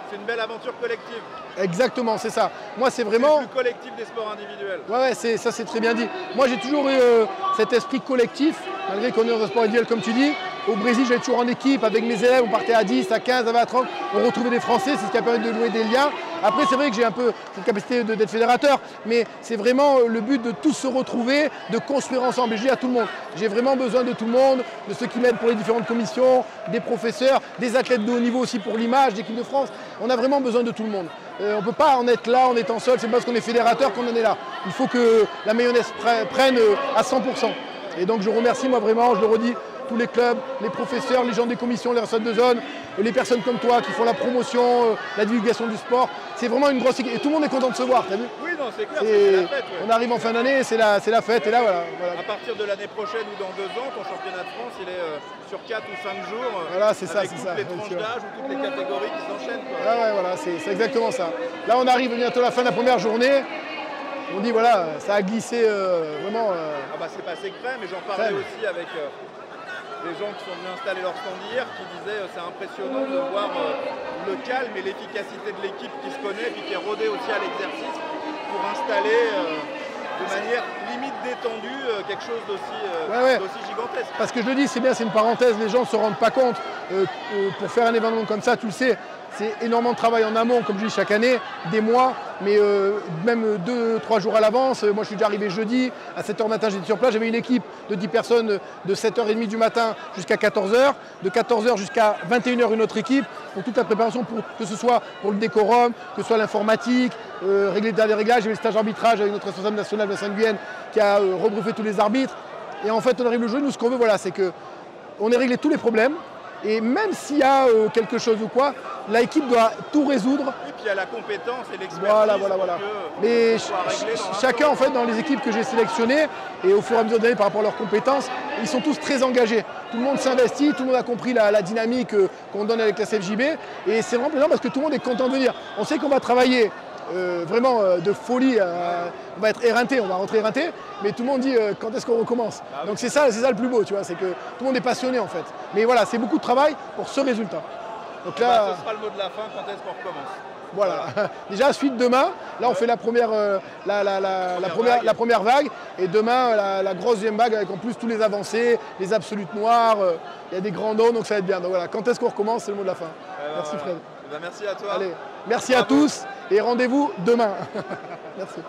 c'est une belle aventure collective. Exactement, c'est ça. Moi, c'est vraiment... C'est le plus collectif des sports individuels. Ouais, ça c'est très bien dit. Moi, j'ai toujours eu cet esprit collectif, malgré qu'on est dans un sport individuel, comme tu dis. Au Brésil, j'étais toujours en équipe avec mes élèves, on partait à 10, à 15, à 20, à 30. On retrouvait des Français, c'est ce qui a permis de nouer des liens. Après, c'est vrai que j'ai un peu cette capacité d'être fédérateur, mais c'est vraiment le but de tous se retrouver, de construire ensemble. Et je dis à tout le monde, j'ai vraiment besoin de tout le monde, de ceux qui m'aident pour les différentes commissions, des professeurs, des athlètes de haut niveau aussi pour l'image, l'équipe de France. On a vraiment besoin de tout le monde. On ne peut pas en être là en étant seul, c'est parce qu'on est fédérateur qu'on en est là. Il faut que la mayonnaise prenne à 100%. Et donc je remercie moi vraiment, je le redis, tous les clubs, les professeurs, les gens des commissions, les responsables de zone, les personnes comme toi qui font la promotion, la divulgation du sport. C'est vraiment une grosse équipe et tout le monde est content de se voir, t'as vu? Oui, non, c'est clair, c'est la fête. Ouais. On arrive en fin d'année, c'est la fête et là voilà. À partir de l'année prochaine ou dans 2 ans, ton championnat de France il est sur 4 ou 5 jours. Voilà, c'est ça, avec toutes les tranches d'âge ou toutes les catégories qui s'enchaînent. Ah ouais, voilà, c'est exactement ça. Là on arrive bientôt à la fin de la première journée. On dit voilà, ça a glissé vraiment. Ah bah c'est passé crème, mais j'en parlais aussi avec des gens qui sont venus installer leur stand hier, qui disaient c'est impressionnant de voir le calme et l'efficacité de l'équipe qui se connaît et qui est rodée aussi à l'exercice pour installer de manière limite détendue quelque chose d'aussi gigantesque. Parce que je le dis, c'est bien, c'est une parenthèse, les gens ne se rendent pas compte. Pour faire un événement comme ça, tu le sais, c'est énormément de travail en amont, comme je dis chaque année, des mois, mais même 2-3 jours à l'avance. Moi, je suis déjà arrivé jeudi, à 7h du matin, j'étais sur place. J'avais une équipe de 10 personnes de 7h30 du matin jusqu'à 14h. De 14h jusqu'à 21h, une autre équipe, pour toute la préparation, que ce soit pour le décorum, que ce soit l'informatique, régler les réglages. J'avais le stage arbitrage avec notre responsable national de la Sainte-Guyenne qui a rebruffé tous les arbitres. Et en fait, on arrive le jour, nous, ce qu'on veut, voilà, c'est qu'on ait réglé tous les problèmes. Et même s'il y a quelque chose ou quoi, l'équipe doit tout résoudre. Et puis il y a la compétence et l'expertise. Voilà. Mais chacun, en fait, dans les équipes que j'ai sélectionnées, et au fur et à mesure des années par rapport à leurs compétences, ils sont tous très engagés. Tout le monde s'investit, tout le monde a compris la dynamique qu'on donne avec la CFJB. Et c'est vraiment plaisant parce que tout le monde est content de venir. On sait qu'on va travailler vraiment de folie. On va être éreinté, on va rentrer éreinté, mais tout le monde dit quand est-ce qu'on recommence. Donc c'est ça le plus beau, tu vois, c'est que tout le monde est passionné en fait. Mais voilà, c'est beaucoup de travail pour ce résultat. Donc là, ce sera le mot de la fin, quand est-ce qu'on recommence? Voilà. Déjà, suite demain, là on fait la première vague, et demain la grosse deuxième vague avec en plus tous les avancés, les absolutes noires, il y a des grands noms, donc ça va être bien. Donc voilà, quand est-ce qu'on recommence, c'est le mot de la fin. Merci Fred. Merci à toi. Allez, merci à tous et rendez-vous demain. Merci.